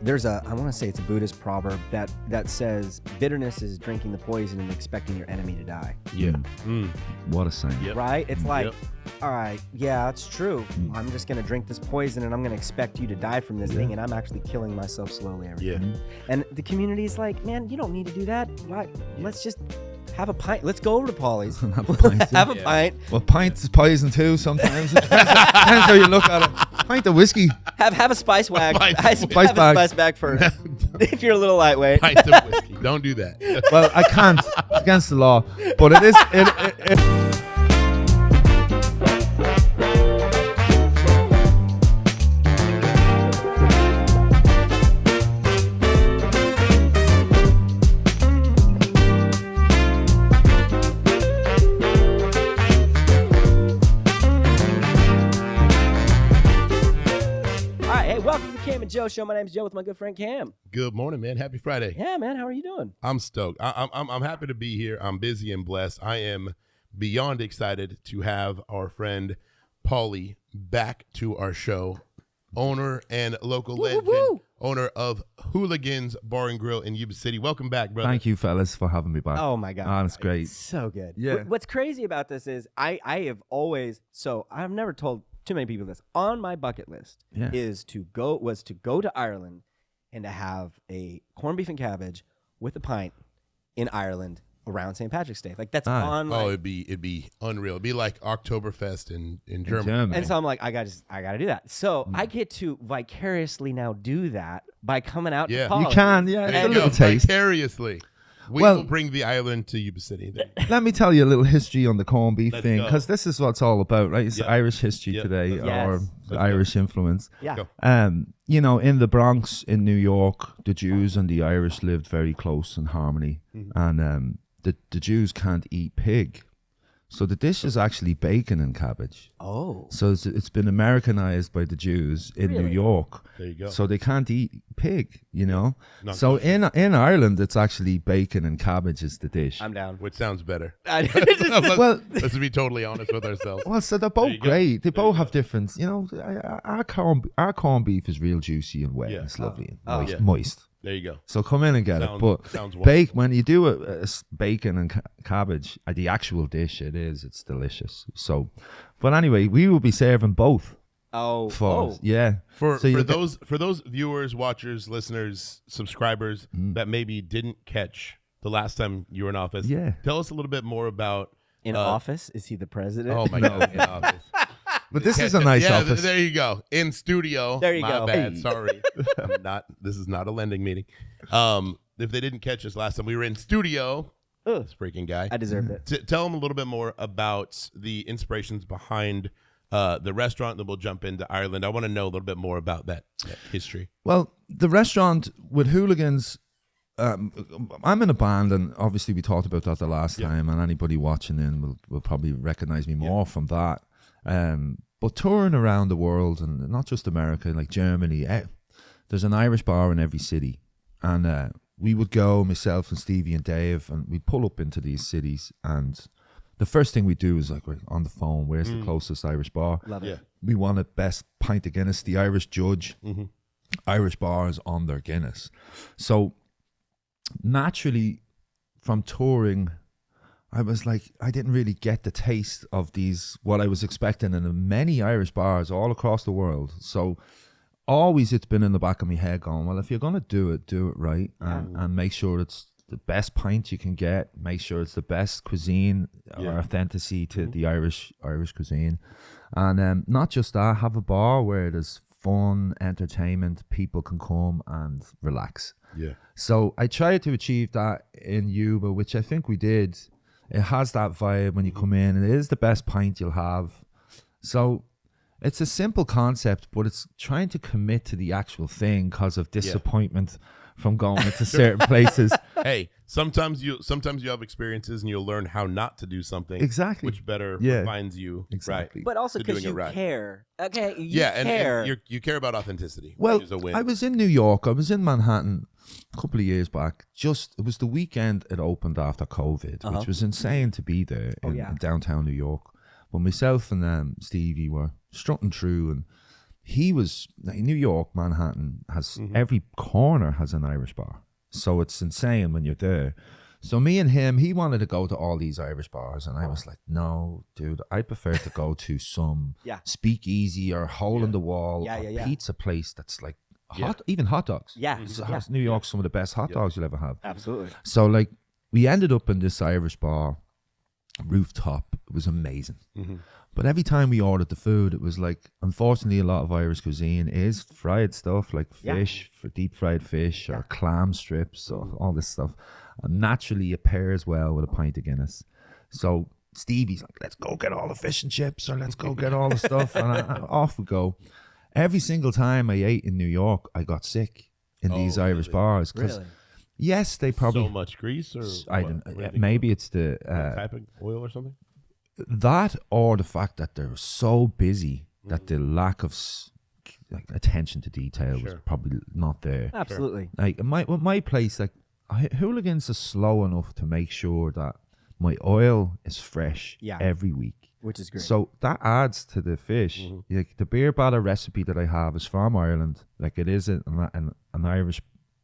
I want to say it's a Buddhist proverb that says bitterness is drinking the poison and expecting your enemy to die. Yeah. What a saying. Yep. Right? It's like, Yep. all right, yeah, it's true. I'm just going to drink this poison and I'm going to expect you to die from this thing, and I'm actually killing myself slowly every day. And the community is like, man, you don't need to do that. Why? Let's just have a pint. Let's go over to Paulie's. Have a pint. Have a pint. Well, pint is poison too sometimes. It depends how you look at it. Pint of whiskey. Have a spice wag. Spice Have a bag. spice bag first. If you're a little lightweight. Pint of whiskey. Don't do that. Well, I can't. It's against the law. But it is. It Joe Show. My name's Joe with my good friend Cam. Good morning, man. Happy Friday. Yeah, man. How are you doing? I'm stoked. I'm happy to be here. I'm busy and blessed. I am beyond excited to have our friend Paulie back to our show. Owner and local legend, owner of Hooligans Bar and Grill in Yuba City. Welcome back, brother. Thank you, fellas, for having me back. Oh my God, that's great. It's so good. Yeah. What's crazy about this is I have always I've never told too many people this. On my bucket list was to go to Ireland and to have a corned beef and cabbage with a pint in Ireland around St. Patrick's Day. Like that's on. Oh, it'd be unreal. It'd be like Oktoberfest in Germany. And so I'm like, I gotta do that. So I get to vicariously now do that by coming out to Paulie. You can, yeah. There It's a you little go. taste. Vicariously. We will bring the island to Yuba City. Let me tell you a little history on the corned beef thing, go. because this is what it's all about, right? It's Irish history today, or the Irish influence. Yeah. You know, in the Bronx in New York, the Jews and the Irish lived very close in harmony, and the Jews can't eat pig. So the dish is actually bacon and cabbage. Oh. So it's been Americanized by the Jews in New York. There you go. So they can't eat pig, you know? Not So in Ireland, it's actually bacon and cabbage is the dish. I'm down. Which sounds better. Well, Let's be totally honest with ourselves. well, so they're both great. They both have different, you know, our corned beef is real juicy and wet. Yeah. It's lovely Oh, and yeah. moist. There you go. So come in and get it. But sounds when you do bacon and cabbage, the actual dish, it's delicious. So, but anyway, we will be serving both. Oh. For So those viewers, watchers, listeners, subscribers that maybe didn't catch the last time you were in office, tell us a little bit more about In office? Is he the president? Oh my God, in office. But this is a nice office. There you go. In studio. There you My go. bad. Sorry. This is not a lending meeting. If they didn't catch us last time, we were in studio. This freaking guy. I deserved it. Tell them a little bit more about the inspirations behind the restaurant, then we'll jump into Ireland. I want to know a little bit more about that history. Well, the restaurant with Hooligans, I'm in a band, and obviously we talked about that the last time, and anybody watching in will probably recognize me more from that. But touring around the world, and not just America, like Germany, there's an Irish bar in every city. And we would go, myself and Stevie and Dave, and we'd pull up into these cities. And the first thing we do is like, we're on the phone, where's the closest Irish bar? Love it. We want a best pint of Guinness. The Irish judge Irish bars on their Guinness. So naturally, from touring, I was like, I didn't really get the taste of what I was expecting in many Irish bars all across the world. So always it's been in the back of my head going, well, if you're going to do it right and make sure it's the best pint you can get, make sure it's the best cuisine or authenticity to the Irish cuisine. And not just that, have a bar where there's fun, entertainment, people can come and relax. Yeah. So I tried to achieve that in Yuba, which I think we did. It has that vibe when you come in, and it is the best pint you'll have. So it's a simple concept, but it's trying to commit to the actual thing because of disappointment from going into certain places. Hey, sometimes you have experiences and you'll learn how not to do something. Exactly. Which better refines you. Exactly. Right. But also because you care. Okay. You care. And you care about authenticity. Well, which is a win. I was in New York. I was in Manhattan a couple of years back. It was the weekend it opened after COVID, which was insane to be there in downtown New York. But myself and Stevie were strutting through, and he was like, New York, Manhattan has every corner has an Irish bar, so it's insane when you're there. So me and him, he wanted to go to all these Irish bars, and I was like, no, dude, I prefer to go to some speakeasy or hole in the wall pizza place that's like even hot dogs. Yeah. New York's some of the best hot dogs you'll ever have. Absolutely. So like we ended up in this Irish bar, rooftop. It was amazing. But every time we ordered the food, it was like, unfortunately, a lot of Irish cuisine is fried stuff like fish, for deep fried fish or clam strips or all this stuff. And naturally, it pairs well with a pint of Guinness. So Stevie's like, let's go get all the fish and chips, or let's go get all the stuff. And off we go. Every single time I ate in New York, I got sick in these Irish bars. Really? Yes, they probably... So much grease? Or I don't, maybe it's the... type of oil or something? That, or the fact that they're so busy that the lack of like attention to detail was probably not there. Absolutely. Like my place, like Hooligans is slow enough to make sure that my oil is fresh every week, which is great. So that adds to the fish. Like the beer batter recipe that I have is from Ireland. Like it is an Irish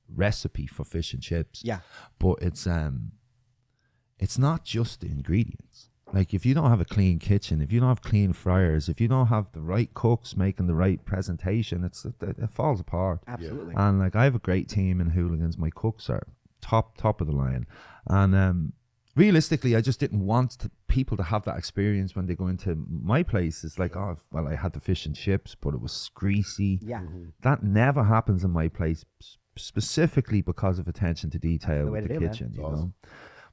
recipe for fish and chips. Yeah, but it's not just the ingredients. Like if you don't have a clean kitchen, if you don't have clean fryers, if you don't have the right cooks making the right presentation, it falls apart. Absolutely. And like I have a great team in Hooligans. My cooks are top of the line. And realistically, I just didn't want people to have that experience when they go into my place. It's like, oh, well, I had the fish and chips, but it was greasy. Yeah. That never happens in my place, specifically because of attention to detail with the kitchen, you know.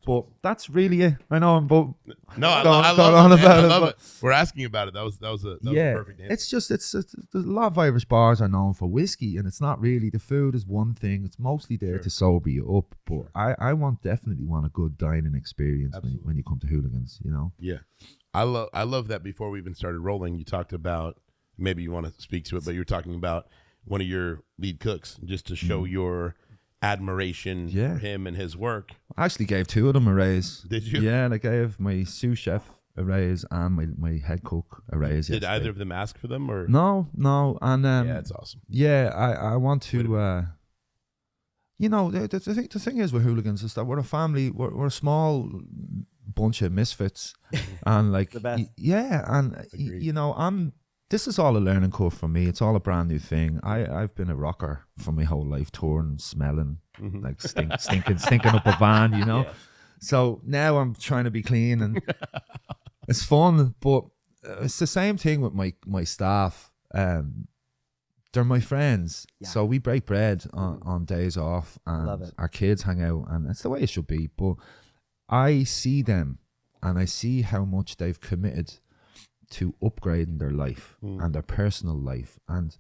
But that's really it. I know I'm both. No, I love it. We're asking about it. That was a perfect answer. It's just a lot of Irish bars are known for whiskey, and it's not really. The food is one thing. It's mostly there to sober you up. But I definitely want a good dining experience when you come to Hooligans. You know. Yeah, I love that. Before we even started rolling, you talked about, maybe you want to speak to it, but you're talking about one of your lead cooks, just to show your admiration for him and his work. I actually gave two of them a raise. Did you? Yeah, and I gave my sous chef a raise and my head cook a raise. Did either of them ask for them, or no? And yeah, it's awesome. Yeah, I want to. You know, the thing is with Hooligans is that we're a family. We're a small bunch of misfits, and like the best. You know, this is all a learning curve for me. It's all a brand new thing. I've been a rocker for my whole life, touring, smelling, like stinking up a van, you know. Yeah. So now I'm trying to be clean, and it's fun. But it's the same thing with my staff. They're my friends, so we break bread on days off, and our kids hang out, and it's the way it should be. But I see them, and I see how much they've committed to upgrading their life and their personal life, and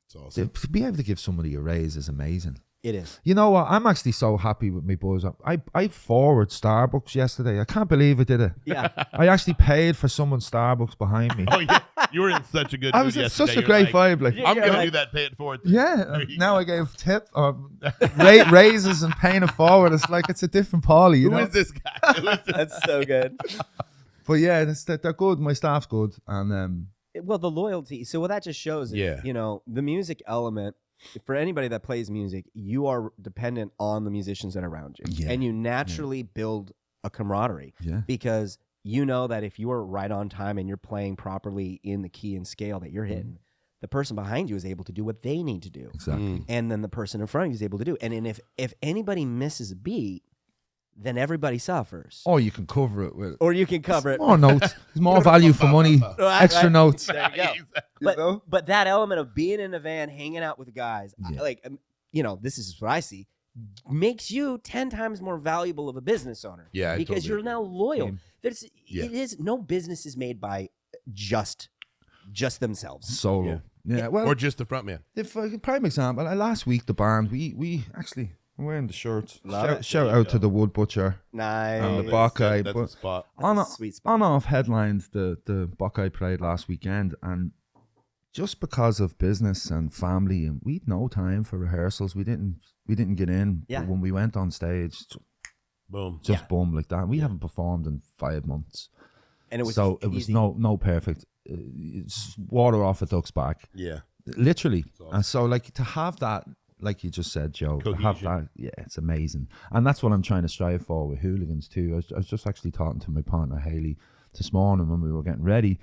it's awesome. To be able to give somebody a raise is amazing. It is. You know what? I'm actually so happy with my buzz. I forward Starbucks yesterday. I can't believe I did it. Yeah. I actually paid for someone's Starbucks behind me. Oh yeah, you were in such a good mood. I was in such a great vibe. Like I'm gonna do that. Pay it forward. Yeah. Now I gave tip raises and paying it forward. It's like it's a different Paulie. Who is this guy? That's so good. But yeah, they're good. My staff's good, and well, the loyalty. So what that just shows is, you know, the music element. For anybody that plays music, you are dependent on the musicians that are around you, and you naturally build a camaraderie. Yeah. Because you know that if you are right on time and you're playing properly in the key and scale that you're hitting, the person behind you is able to do what they need to do. Exactly. And then the person in front of you is able to do. And if anybody misses a beat, then everybody suffers. Or you can cover it with. Or you can cover it. More notes. There's more value for money. Extra notes. There you go. But that element of being in a van, hanging out with guys, you know, this is what I see, makes you 10 times more valuable of a business owner. Yeah, because you're now loyal. It is no business is made by just themselves. Solo. Yeah. Well, or just the front man. If prime example, last week the band we actually. I'm wearing the shirts. Shout out to the Wood Butcher. Nice. And the Buckeye. That's a spot. Sweet spot. On off headlined the Buckeye Parade last weekend, and just because of business and family, and we'd no time for rehearsals. We didn't get in. Yeah. But when we went on stage, boom, boom like that. We haven't performed in 5 months, and it was no perfect. it's water off a duck's back. Yeah. Literally. Awesome. And so like to have that, like you just said, Joe, to have Cohesion. that, it's amazing. And that's what I'm trying to strive for with Hooligans too. I was just actually talking to my partner Haley this morning when we were getting ready.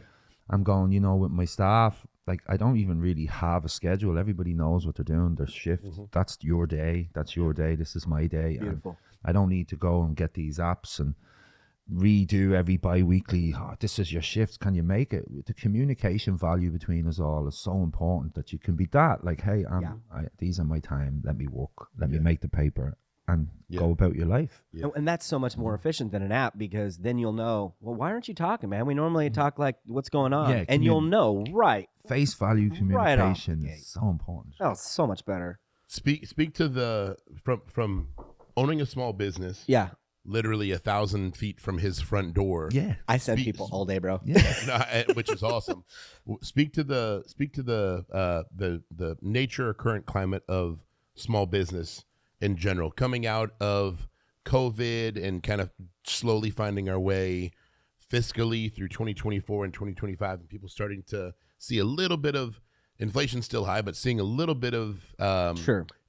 I'm going, you know, with my staff, like I don't even really have a schedule. Everybody knows what they're doing, their shift. That's your day. That's your day. This is my day. Beautiful. And I don't need to go and get these apps and redo every bi-weekly, this is your shift, can you make it? The communication value between us all is so important that you can be that like, hey, these are my time, let me work, let me make the paper and go about your life. And that's so much more efficient than an app, because then you'll know, well, why aren't you talking, man? We normally talk like, what's going on? And you'll know, face value communication is so important. Oh, so much better. Speak to the from owning a small business. Yeah. Literally 1,000 feet from his front door. Yeah, I send people all day, bro. Yeah, which is awesome. Speak to the nature or current climate of small business in general, coming out of COVID and kind of slowly finding our way fiscally through 2024 and 2025, and people starting to see a little bit of inflation still high, but seeing a little bit of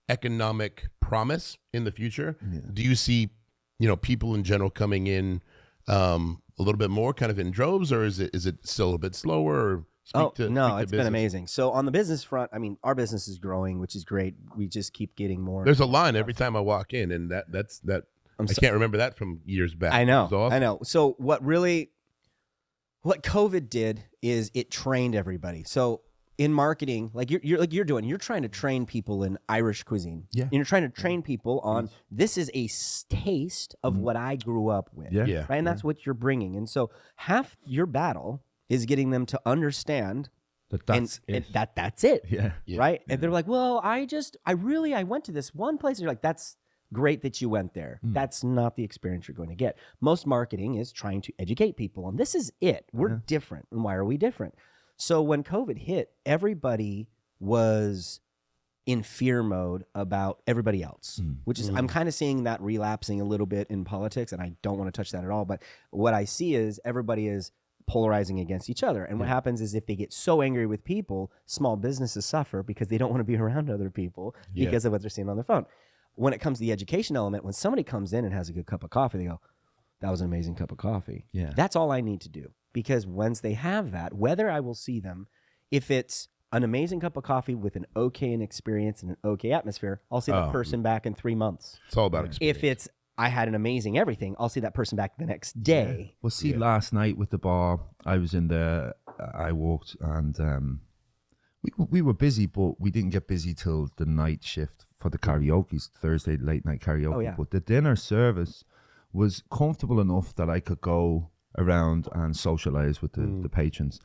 economic promise in the future. Yeah. Do you see, you know, people in general coming in a little bit more kind of in droves, or is it still a bit slower? Or it's been amazing. So on the business front, I mean, our business is growing, which is great. We just keep getting more. There's a line every time I walk in, and that's I can't remember that from years back. I know. Awesome. I know. So what COVID did is it trained everybody. So in marketing, like you're doing, you're trying to train people in Irish cuisine. Yeah. And you're trying to train people on, this is a taste of what I grew up with. Yeah. Right. And that's what you're bringing. And so half your battle is getting them to understand that's it. Yeah. Right. And they're like, well, I went to this one place. And you're like, that's great that you went there. That's not the experience you're going to get. Most marketing is trying to educate people on, this is it. We're different. And why are we different? So when COVID hit, everybody was in fear mode about everybody else, which is, I'm kind of seeing that relapsing a little bit in politics, and I don't want to touch that at all. But what I see is everybody is polarizing against each other. And what happens is if they get so angry with people, small businesses suffer because they don't want to be around other people because of what they're seeing on their phone. When it comes to the education element, when somebody comes in and has a good cup of coffee, they go, that was an amazing cup of coffee. Yeah. That's all I need to do. Because once they have that, whether I will see them, if it's an amazing cup of coffee with an okay experience and an okay atmosphere, I'll see that person back in 3 months. It's all about experience. If it's, I had an amazing everything, I'll see that person back the next day. Yeah. Well, see, last night with the bar, I was in there, I walked, and we were busy, but we didn't get busy till the night shift for the karaoke, Thursday late night karaoke. Oh, yeah. But the dinner service was comfortable enough that I could go around and socialize with the patrons.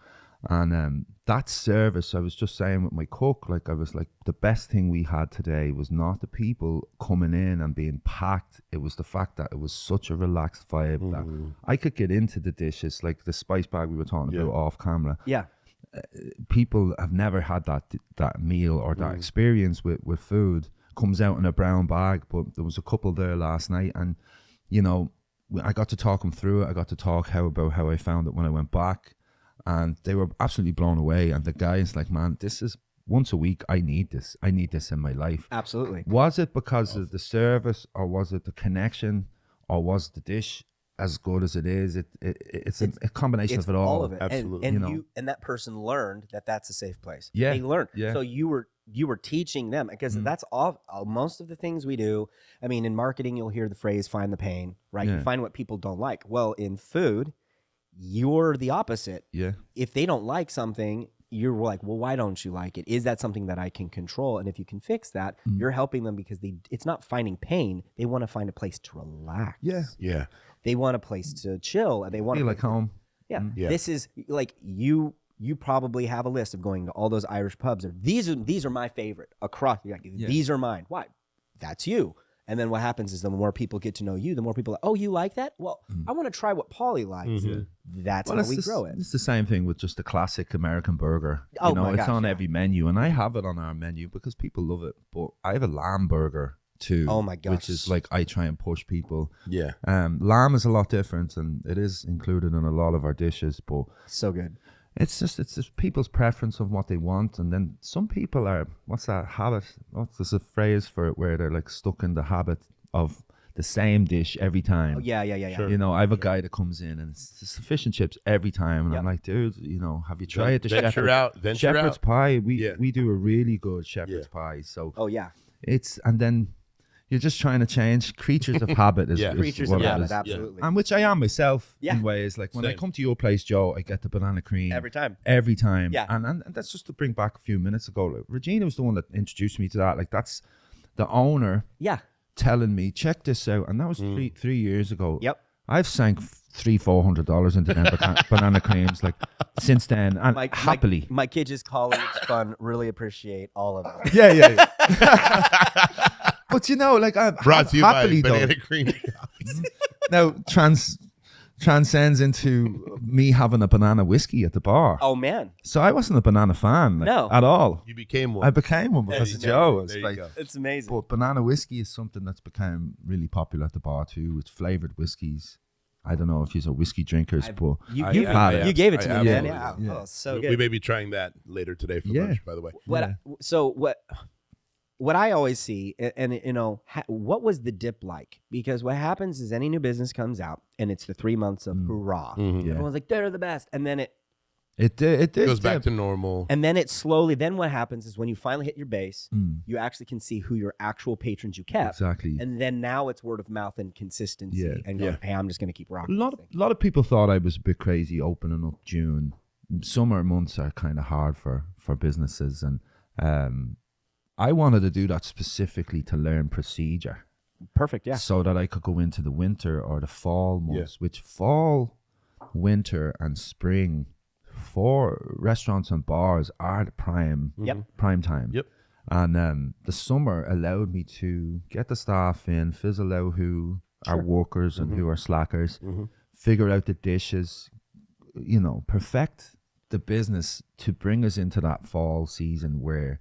And that service, I was just saying with my cook, like I was like, the best thing we had today was not the people coming in and being packed. It was the fact that it was such a relaxed vibe that I could get into the dishes, like the spice bag we were talking about off camera. Yeah. People have never had that meal or that experience with food. Comes out in a brown bag, but there was a couple there last night, and you know, I got to talk them through it. I got to talk about how I found it when I went back, and they were absolutely blown away. And the guy's like, man, this is once a week. I need this in my life. Absolutely. Was it because of the service, or was it the connection, or was the dish as good as it is? It's a combination of it all. Of it. Absolutely. And that person learned that that's a safe place. Yeah. They learned. Yeah. So you were teaching them, because that's all most of the things we do. I mean, in marketing, you'll hear the phrase "find the pain," right? You find what people don't like. Well, in food, you're the opposite. Yeah. If they don't like something, you're like, well, why don't you like it? Is that something that I can control? And if you can fix that, you're helping them, because it's not finding pain. They want to find a place to relax. Yeah. Yeah. They want a place to chill, and they want to feel like home. Yeah. This is like you probably have a list of going to all those Irish pubs. Or these are my favorite across. Like, these are mine. Why? That's you. And then what happens is the more people get to know you, the more people are, oh, you like that? Well, I want to try what Paulie likes. That's how we grow it. It's the same thing with just the classic American burger. Oh, you know, my gosh, it's on every menu, and I have it on our menu because people love it. But I have a lamb burger too. Oh my gosh. Which is like, I try and push people. Yeah. Lamb is a lot different, and it is included in a lot of our dishes, but so good. it's just people's preference of what they want, and then some people are, what's that habit? There's a phrase for it where they're like stuck in the habit of the same dish every time. Oh, yeah. Sure. You know, I have a guy that comes in and it's just fish and chips every time, and I'm like, dude, you know, have you tried the shepherd's pie? We do a really good shepherd's pie. So and then you're just trying to change. Creatures of habit is creatures what of it habit, is. absolutely. And which I am myself in ways. Like when I come to your place, Joe, I get the banana cream every time. Yeah, and that's just to bring back a few minutes ago. Like, Regina was the one that introduced me to that. Like that's the owner. Yeah. Telling me, check this out, and that was 3 years ago. Yep. I've sank $300-400 into them banana creams like since then, and happily. My kids' college fund really appreciate all of it. Yeah. But you know, like I'm brought to you happily by banana cream. now transcends into me having a banana whiskey at the bar. Oh man! So I wasn't a banana fan at all. You became one. I became one because of Joe. It's amazing. But banana whiskey is something that's become really popular at the bar too. It's flavored whiskeys. I don't know if you're whiskey drinkers, but you've had it. You gave it to me, man. Yeah. Oh, so good. We may be trying that later today for lunch, by the way. What I always see, and you know, what was the dip like? Because what happens is any new business comes out, and it's the 3 months of hurrah. Everyone's like, they're the best, and then it goes back to normal, and then it slowly. Then what happens is when you finally hit your base, you actually can see who your actual patrons you kept, exactly, and then now it's word of mouth and consistency, and going, hey, I'm just going to keep rocking. A lot of people thought I was a bit crazy opening up June. Summer months are kind of hard for businesses, and I wanted to do that specifically to learn procedure. Perfect, yeah. So that I could go into the winter or the fall months, which fall, winter, and spring for restaurants and bars are the prime time. Yep. And the summer allowed me to get the staff in, fizzle out who are workers and who are slackers, figure out the dishes, you know, perfect the business to bring us into that fall season where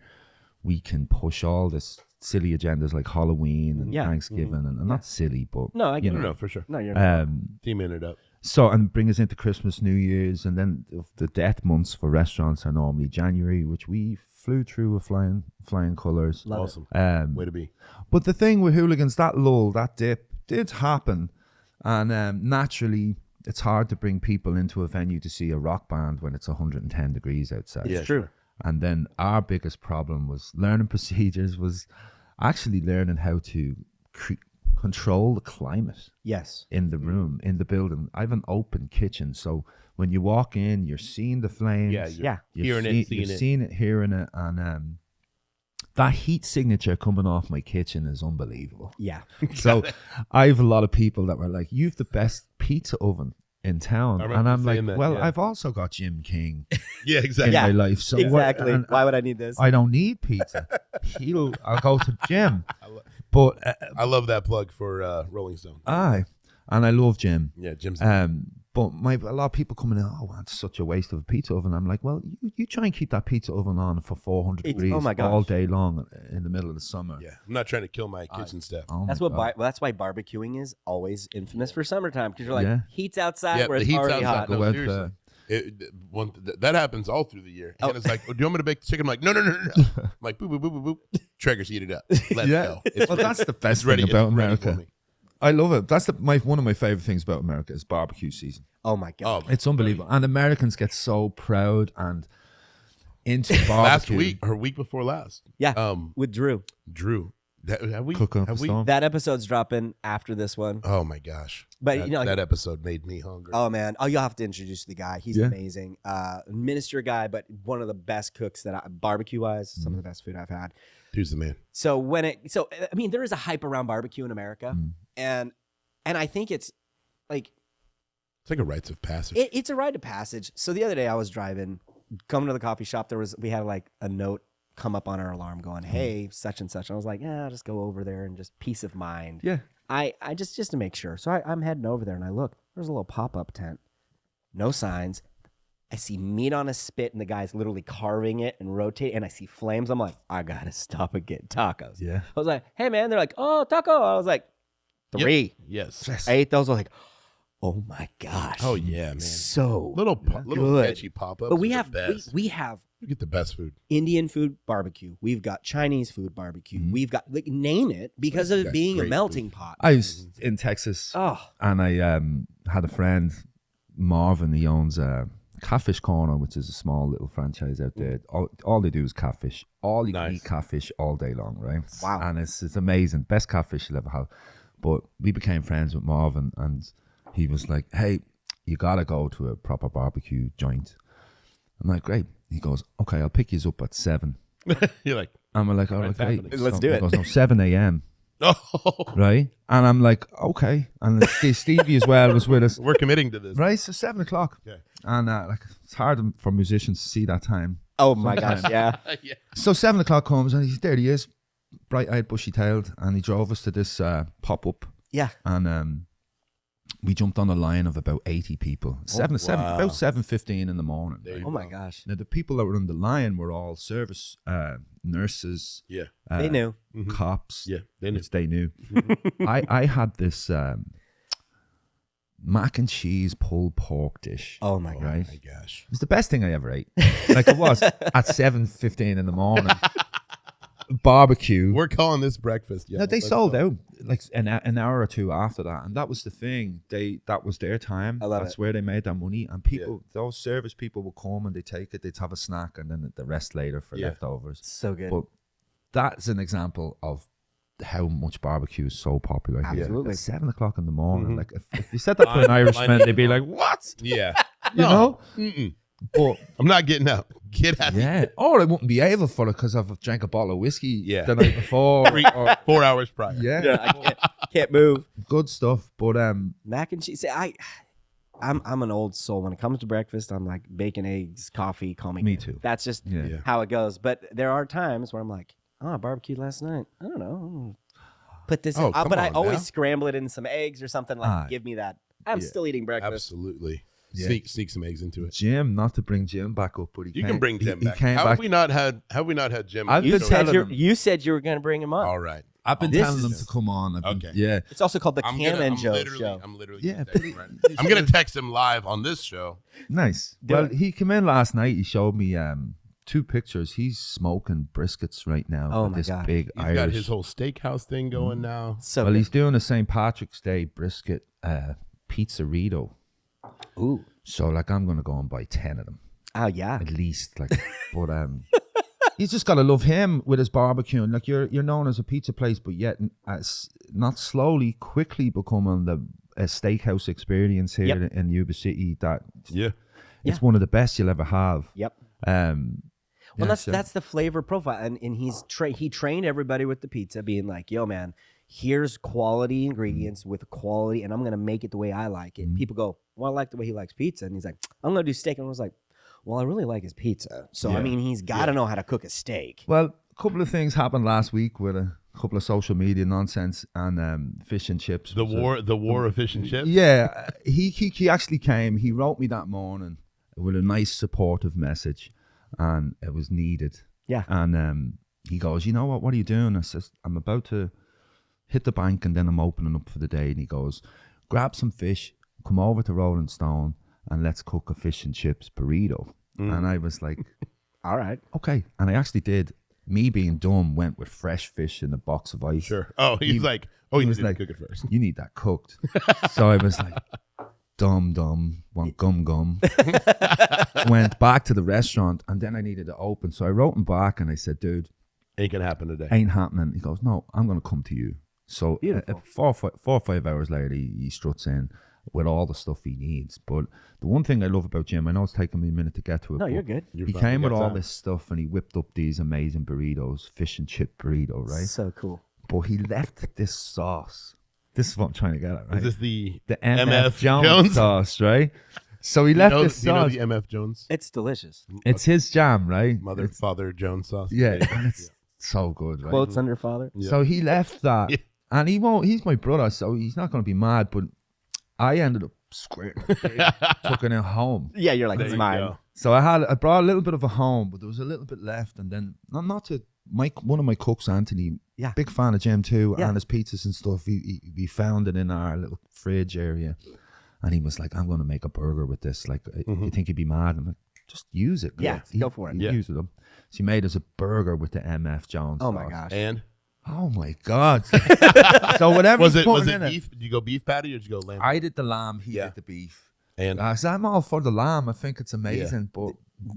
we can push all this silly agendas like Halloween and Thanksgiving and not silly, but no, I get it. No, for sure. No, you're not. Teaming it up. So, and bring us into Christmas, New Year's, and then the death months for restaurants are normally January, which we flew through with flying colours. Awesome. Way to be. But the thing with Hooligans, that lull, that dip did happen, and naturally, it's hard to bring people into a venue to see a rock band when it's 110 degrees outside. It's true. And then our biggest problem was learning procedures, was actually learning how to control the climate. Yes. In the room, in the building. I have an open kitchen, so when you walk in, you're seeing the flames. You're seeing it, hearing it, and that heat signature coming off my kitchen is unbelievable. Yeah. So I have a lot of people that were like, "You've the best pizza oven in town," and I'm like, I've also got Jim King in my life, so exactly. Why would I need this? I don't need pizza. I'll go to Jim. But I love that plug for Rolling Stone. And I love Jim. Yeah, Jim's but a lot of people coming in, oh, it's such a waste of a pizza oven. I'm like, well, you try and keep that pizza oven on for 400 degrees all day long in the middle of the summer. Yeah, I'm not trying to kill my kitchen staff. That's that's why barbecuing is always infamous for summertime, because you're like, heat's outside where it's already hot. No, seriously. That happens all through the year. And it's like, do you want me to bake the chicken? I'm like, no. I'm like, boop, boop, boop, boop, boop. Traeger's heat it up. Let's go. That's the best thing about America. I love it. That's one of my favorite things about America is barbecue season. Oh my God. It's unbelievable. And Americans get so proud and into barbecue. Last week or week before last. Yeah. With Drew. That episode's dropping after this one. Oh my gosh. But that episode made me hungry. Oh man. Oh, you'll have to introduce the guy. He's amazing. Minister guy, but one of the best cooks barbecue wise, some of the best food I've had. Who's the man? So I mean, there is a hype around barbecue in America, and I think it's like a rites of passage. It's a rite of passage. So the other day I was driving, coming to the coffee shop. We had like a note come up on our alarm going, "Hey, such and such." And I was like, "I'll just go over there and just peace of mind." Yeah. I just to make sure. So I'm heading over there and I look. There's a little pop-up tent, no signs. I see meat on a spit, and the guy's literally carving it and rotate, and I see flames. I'm like, I gotta stop and get tacos. Yeah. I was like, hey man, they're like, oh, taco. I was like, 3. Yes. I ate those. I was like, Oh my gosh. Oh yeah, man. So Little good. sketchy pop-ups. But we are have the best. we have You get the best food. Indian food barbecue. We've got Chinese food barbecue. We've got name it because of it got being a great melting pot. I was in Texas, and I had a friend, Marvin. He owns Catfish Corner, which is a small little franchise out there. All they do is catfish. All you can eat catfish all day long, right? Wow. And it's amazing. Best catfish you'll ever have. But we became friends with Marvin, and he was like, hey, you got to go to a proper barbecue joint. I'm like, great. He goes, okay, I'll pick you up at 7. You're like, and we're like, all right, great. happening? Let's do He it. goes, no, 7 a.m. oh, Right? And I'm like, okay. And Stevie as well was with us. we're committing to this. Right, so 7 o'clock. Okay. And like it's hard for musicians to see that time. Oh my gosh, yeah. Yeah. So 7 o'clock comes and there he is, bright-eyed, bushy-tailed, and he drove us to this pop-up. Yeah. And we jumped on a line of about 80 people. About 7:15 in the morning. Right? Oh my gosh. Now the people that were on the line were all service nurses. Yeah. They knew. Cops. Yeah. They knew. Which they knew. I had this mac and cheese pulled pork dish. Oh my god. Right? My gosh. It was the best thing I ever ate. Like it was at 7:15 in the morning. Barbecue. We're calling this breakfast. Yeah. No, they let's sold go. out like an hour or two after that, and that was the thing. That was their time. I love That's it. where they made their money. And people, those service people would come and they take it. They'd have a snack, and then the rest later for leftovers. So good. But that's an example of how much barbecue is so popular here. Absolutely. At 7 o'clock in the morning. Like if you said that to an Irishman, they'd be like, "What?" Yeah. You know. Mm-mm. But I'm not getting out. Get out. yeah, or I wouldn't be able for it because I've drank a bottle of whiskey Yeah. the night before. 4 hours prior. Yeah, I can't move. good stuff. But Mac and cheese. See, I'm an old soul. When it comes to breakfast, I'm like bacon, eggs, coffee, call me. Me good. too. That's just Yeah. how it goes. But there are times where I'm like, oh, I barbecued last night. I don't know. Put this Oh, in. come But I on always now. scramble it in some eggs or something like give me that. I'm still eating breakfast. Absolutely. Yeah. Sneak some eggs into it. Jim, not to bring Jim back up, but You can bring Jim back. He came How back. have we not had Jim? I've You been said telling him. you said you were going to bring him on. All right. I've been This telling him is- to come on. Okay. Yeah. It's also called the Cam and Joe show. I'm literally Yeah, gonna text him right now. I'm gonna text him live on this show. Nice. Do Well, it. he came in last night. He showed me 2 pictures. He's smoking briskets right now. Oh at my this God. big He's Irish. got his whole steakhouse thing going now. So Well, good. he's doing a St. Patrick's Day brisket pizzerito. Ooh. So like I'm gonna go and buy 10 of them Oh yeah. at least. Like, but you just gotta love him with his barbecue. And like you're known as a pizza place, but yet as not slowly, quickly becoming a steakhouse experience here Yep. in Yuba City. That Yeah. it's one of the best you'll ever have. Yep. yeah, Well, so- that's the flavor profile, and he trained everybody with the pizza, being like, "Yo, man, here's quality ingredients with quality, and I'm gonna make it the way I like it." People go, "Well, I like the way he likes pizza," and he's like, "I'm gonna do steak," and I was like, "Well, I really like his pizza, so I Yeah. mean, he's got to know how to cook a steak." Well, a couple of things happened last week with a couple of social media nonsense and fish and chips. The was war of fish and chips. Yeah, he actually came. He wrote me that morning with a nice supportive message, and it was needed. Yeah. And he goes, "You know what? What are you doing?" I says, "I'm about to hit the bank, and then I'm opening up for the day." And he goes, "Grab some fish, come over to Rolling Stone, and let's cook a fish and chips burrito." And I was like, All right. "Okay." And I actually did. Me being dumb, went with fresh fish in a box of ice. Sure. Oh, he's like, oh, he you was need to like- cook it first. You need that cooked. So I was like, dumb, want gum. Went back to the restaurant, and then I needed to open. So I wrote him back, and I said, "Dude, Ain't gonna happen today. ain't happening." He goes, "No, I'm going to come to you." So Beautiful. 4 or 5 hours later, he struts in with all the stuff he needs. But the one thing I love about Jim, I know it's taking me a minute to get to it. No, but you're good. You're He fine. came You with got all time. this stuff, and he whipped up these amazing burritos, fish and chip burrito, right? So cool. But he left this sauce. This is what I'm trying to get at, right? Is this the MF Jones sauce, right? So he left this you know sauce. the MF Jones? It's delicious. It's his jam, right? Mother, It's- father, Jones sauce. yeah, and it's so good, right? Quotes under father. Yeah. So he left that, Yeah. and he won't. He's my brother, so he's not going to be mad. But I ended up squirting, cooking it home. Yeah, you're like, There it's you mine. go. So I brought a little bit of a home, but there was a little bit left, and then not to one of my cooks, Anthony. Yeah. Big fan of Jim too, Yeah. and his pizzas and stuff. We found it in our little fridge area, And he was like, I'm going to make a burger with this. Like, you think you'd be mad? I'm like, just use it. Yeah, go for it. Use it. So he made us a burger with the MF Jones Oh sauce. my gosh. And Oh my God. So whatever was he's it putting in beef? Did you go beef patty or did you go lamb? I did the lamb, he did the beef. And So I'm all for the lamb. I think it's amazing, but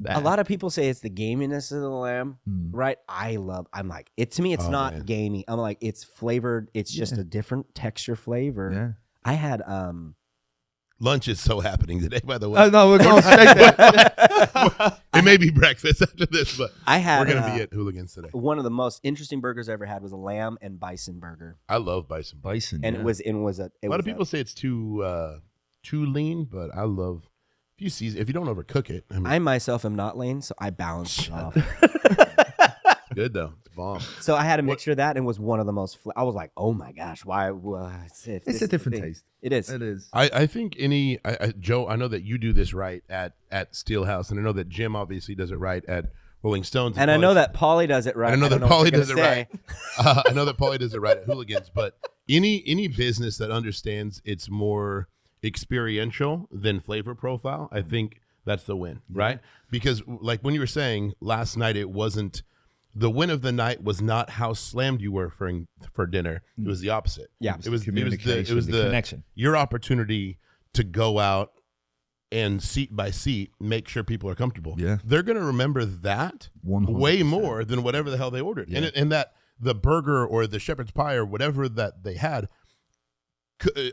A lot of people say it's the gaminess of the lamb, right? I'm like, to me, it's not gamey. I'm like, it's flavored. It's just a different texture flavor. Yeah. I had, lunch is so happening today, by the way. No, we're going straight there. It may be breakfast after this, but we're going to be at Hooligans today. One of the most interesting burgers I ever had was a lamb and bison burger. I love bison. And it was a lot of people say it's too lean, but I love if you don't overcook it. I myself am not lean, so I balance it off. Good though. It's bomb. So I had a mixture of that, and was one of the most. I was like, "Oh my gosh, why?" It's a different taste. It is. It is. I think Joe, I know that you do this right at Steelhouse, and I know that Jim obviously does it right at Rolling Stones. And I know that Paulie does it right. I know that Paulie does it right. I know that Paulie does it right at Hooligans, but any business that understands it's more experiential than flavor profile, I think that's the win, right? Because like when you were saying last night, it wasn't. The win of the night was not how slammed you were for dinner. It was the opposite. Yeah, it was the connection. Your opportunity to go out and seat by seat make sure people are comfortable. Yeah, they're gonna remember that 100%. Way more than whatever the hell they ordered. Yeah. And that the burger or the shepherd's pie or whatever that they had.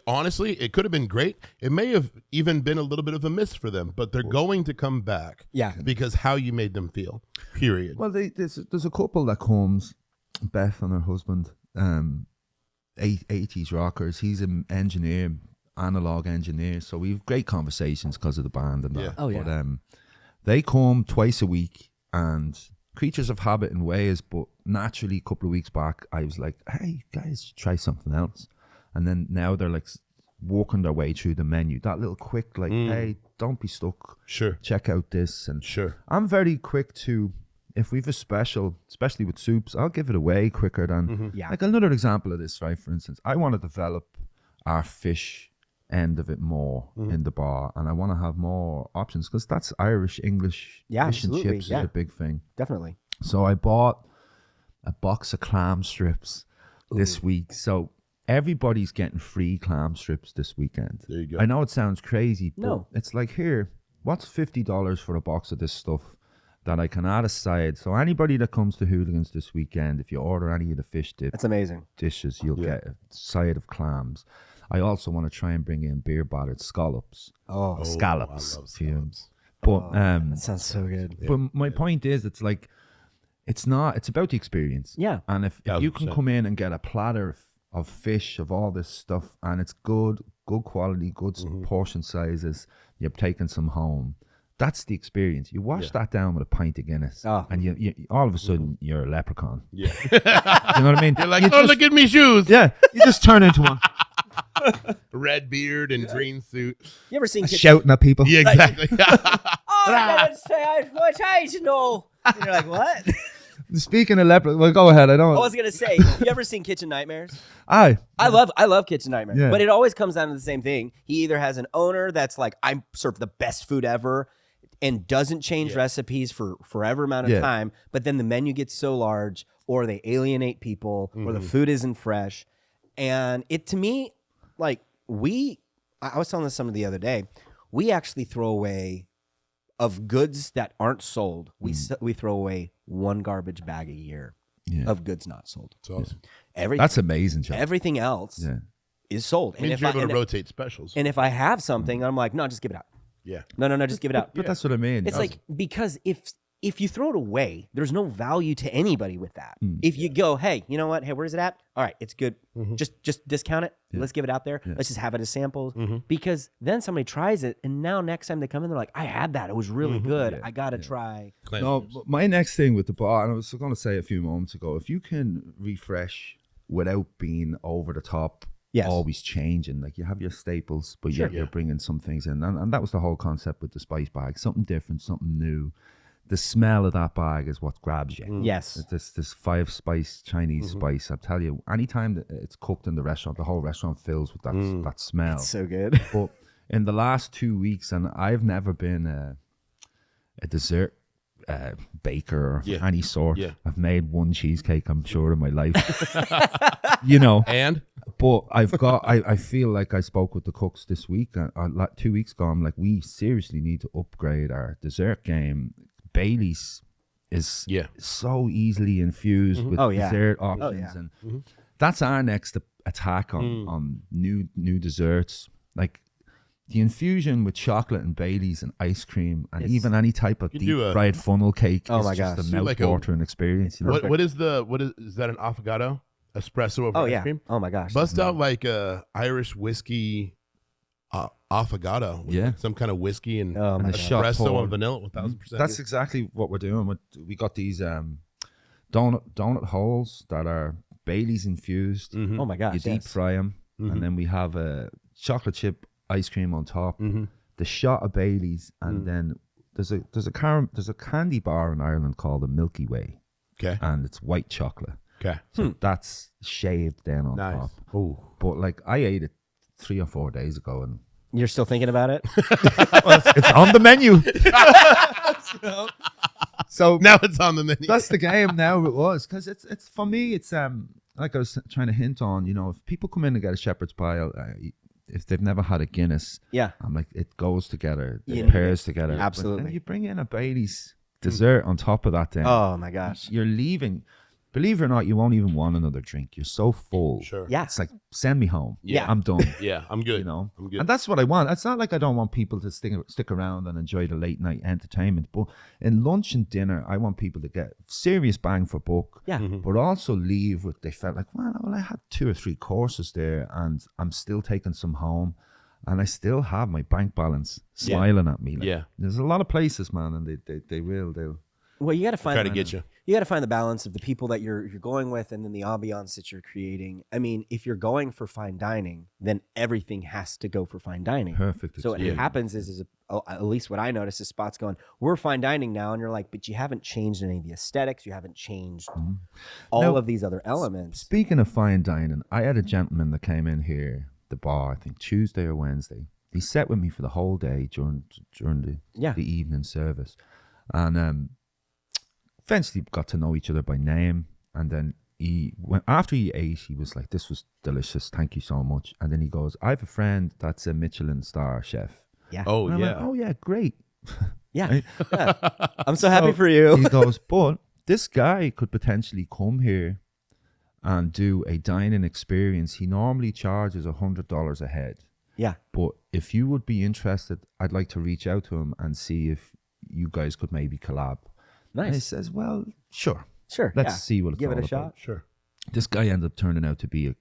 Honestly, it could have been great. It may have even been a little bit of a miss for them, but they're going to come back. Yeah, because how you made them feel. Period. Well, there's a couple that comes, Beth and her husband, 80s rockers. He's an engineer, analog engineer, so we have great conversations because of the band and that. Yeah. Oh yeah. But they come twice a week, and creatures of habit in ways. But naturally, a couple of weeks back, I was like, "Hey guys, try something else." And then now they're like walking their way through the menu. That little quick, like, hey, don't be stuck. Sure. Check out this. And sure. I'm very quick to, if we've a special, especially with soups, I'll give it away quicker than, like another example of this, right? For instance, I want to develop our fish end of it more in the bar. And I want to have more options because that's Irish, English fish and chips is a big thing. Definitely. So I bought a box of clam strips this week. So everybody's getting free clam strips this weekend. There you go. I know it sounds crazy, but No. it's like, here, what's $50 for a box of this stuff that I can add aside? So anybody that comes to Hooligans this weekend, if you order any of the fish dip That's amazing. dishes, you'll get a side of clams. I also want to try and bring in beer battered scallops. Scallops. I love scallops. But That sounds so good. but my point is, it's like, it's about the experience. Yeah. And if you can 1,000%. come in and get a platter of fish, of all this stuff, and it's good quality, good portion sizes, you're taking some home. That's the experience. You wash that down with a pint of Guinness, and you all of a sudden you're a leprechaun. Yeah. You know what I mean? You're like, look at me shoes. Yeah, you just turn into one. Red beard and green suit. You ever seen Shouting at people. Yeah, exactly. I didn't say no. And you're like, what? Speaking of leprechaun, well, go ahead. I was gonna say, you ever seen Kitchen Nightmares? I love Kitchen Nightmares, Yeah. but it always comes down to the same thing. He either has an owner that's like, I serve the best food ever, and doesn't change recipes for forever amount of time, but then the menu gets so large, or they alienate people, or the food isn't fresh, and it, to me, like I was telling this someone the other day, we actually throw away, of goods that aren't sold, we throw away one garbage bag a year of goods not sold. It's awesome. That's amazing, John. Everything else is sold. It means you're able to rotate specials. And if I have something, I'm like, no, just give it out. Yeah. No, just give it out. But that's what I mean. It's like, because if you throw it away, there's no value to anybody with that. If you go, hey, you know what? Hey, where's it at? All right, it's good. Just discount it. Let's give it out there. Let's just have it as samples. Because then somebody tries it, and now next time they come in, they're like, I had that. It was really good. I got to try. No, my next thing with the bar, and I was going to say a few moments ago, if you can refresh without being over the top, always changing, like you have your staples, but you're bringing some things in. And that was the whole concept with the spice bag, something different, something new. The smell of that bag is what grabs you. Yes. It's this 5-spice Chinese spice. I tell you, anytime that it's cooked in the restaurant, the whole restaurant fills with that smell. It's so good. But in the last 2 weeks, and I've never been a dessert baker of any sort. Yeah. I've made one cheesecake, I'm sure, in my life. You know. And? But I feel like I spoke with the cooks this week, 2 weeks ago. I'm like, we seriously need to upgrade our dessert game. Bailey's is so easily infused with dessert options, and that's our next attack on new desserts. Like the infusion with chocolate and Bailey's and ice cream and even any type of deep fried funnel cake is just a mouth-watering experience. You know? What is that, an affogato? Espresso over ice cream? Oh my gosh. Bust out like a Irish whiskey affogato. With some kind of whiskey and espresso and vanilla. 1000%. That's exactly what we're doing. We got these donut holes that are Bailey's infused. Oh my gosh. You deep fry them, and then we have a chocolate chip ice cream on top, the shot of Bailey's, and then there's a candy bar in Ireland called the Milky Way. Okay. And it's white chocolate. Okay. So that's shaved then on top. Ooh. But like I ate it 3 or 4 days ago, and you're still thinking about it? Well, it's on the menu. So now it's on the menu. That's the game now. It was because it's for me. It's like I was trying to hint on. You know, if people come in and get a shepherd's pie, if they've never had a Guinness, I'm like, it goes together. It pairs together. Absolutely. And you bring in a Bailey's dessert on top of that. Then oh my gosh, you're leaving. Believe it or not, you won't even want another drink. You're so full. Sure. Yeah. It's like, send me home. Yeah. I'm done. Yeah, I'm good. You know? I'm good. And that's what I want. It's not like I don't want people to stick around and enjoy the late night entertainment. But in lunch and dinner, I want people to get serious bang for buck. Yeah. But also leave with, they felt like, well, I had 2 or 3 courses there and I'm still taking some home. And I still have my bank balance smiling at me. Like, there's a lot of places, man, and they'll. Well, you got to find. Try to get you. You got to find the balance of the people that you're going with, and then the ambiance that you're creating. I mean, if you're going for fine dining, then everything has to go for fine dining. Perfect. So what happens is at least what I notice is spots going, we're fine dining now, and you're like, but you haven't changed any of the aesthetics. You haven't changed all of these other elements. Speaking of fine dining, I had a gentleman that came in here, the bar, I think Tuesday or Wednesday. He sat with me for the whole day during the evening service, and eventually got to know each other by name, and then after he ate, he was like, "This was delicious, thank you so much." And then he goes, "I have a friend that's a Michelin star chef." Yeah. Oh yeah. Went, oh yeah, great. Yeah. I'm so happy for you. He goes, "But this guy could potentially come here and do a dining experience. He normally charges $100 a head. Yeah. But if you would be interested, I'd like to reach out to him and see if you guys could maybe collab." Nice. And he says, "Well, sure. Let's see what it's give all it a about." shot. Sure. This guy ended up turning out to be a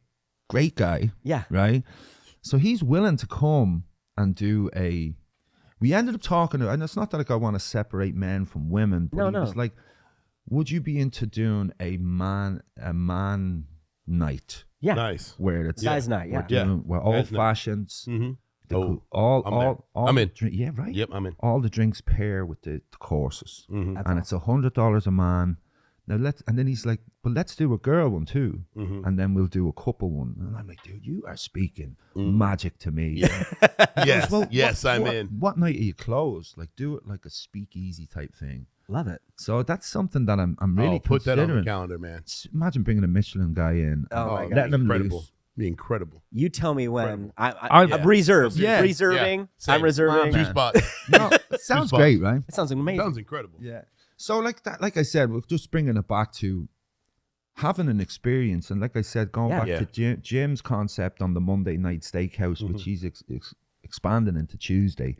great guy. Yeah. Right? So he's willing to come and do we ended up talking, and it's not that like I want to separate men from women, but he was like, would you be into doing a man night? Yeah. Nice. Where it's guys night, we're old fashions. I'm in. Yeah, right. Yep, I'm in. All the drinks pair with the courses, and it's $100 a man. Now and then he's like, "But let's do a girl one too, and then we'll do a couple one." And I'm like, "Dude, you are speaking magic to me." Yes, well, I'm in. What night are you closed? Like, do it like a speakeasy type thing. Love it. So that's something that I'm really put that considering. on the calendar, man. Imagine bringing a Michelin guy in. Oh my God. Letting him Incredible. loose. Be incredible. You tell me when. I'm reserved. Yeah. Reserving. Same. I'm reserving. 2 spots. No, it sounds great, right? It sounds amazing. Sounds incredible. Yeah. So like that, like I said, we're just bringing it back to having an experience, and like I said, going back to Jim's concept on the Monday night steakhouse, which he's expanding into Tuesday.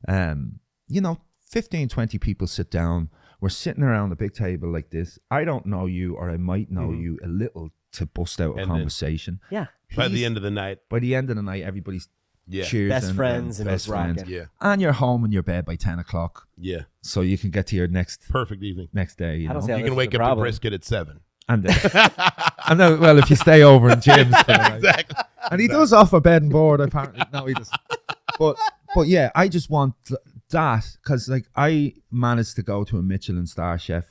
15, 20 people sit down. We're sitting around a big table like this. I don't know you, or I might know you a little to bust out a conversation. By the end of the night, everybody's cheers. Best friends and best rocking. friends. Yeah. And you're home in your bed by 10 o'clock. Yeah. So you can get to your perfect evening. Next day. You can wake up to brisket at 7. And then, well, if you stay over in Jim's for the night. Exactly. And he does offer bed and board, apparently. No, he doesn't. But yeah, I just want that, because like I managed to go to a Michelin star chef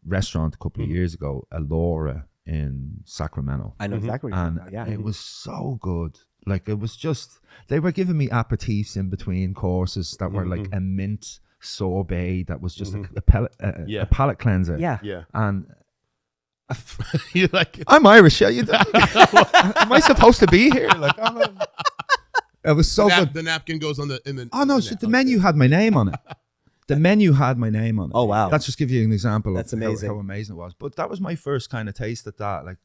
restaurant a couple of years ago, Alora in Sacramento. I know exactly what you're talking about. Yeah. It was so good. Like it was just, they were giving me aperitifs in between courses that were like a mint sorbet that was just a palate cleanser. Yeah. Yeah. And You like it? I'm Irish. Yeah, am I supposed to be here? Like, it was so good. The napkin goes on the. The menu had my name on it. The menu had my name on it. Oh, wow. That's just give you an example. That's of amazing. How amazing it was. But that was my first kind of taste at that. Like,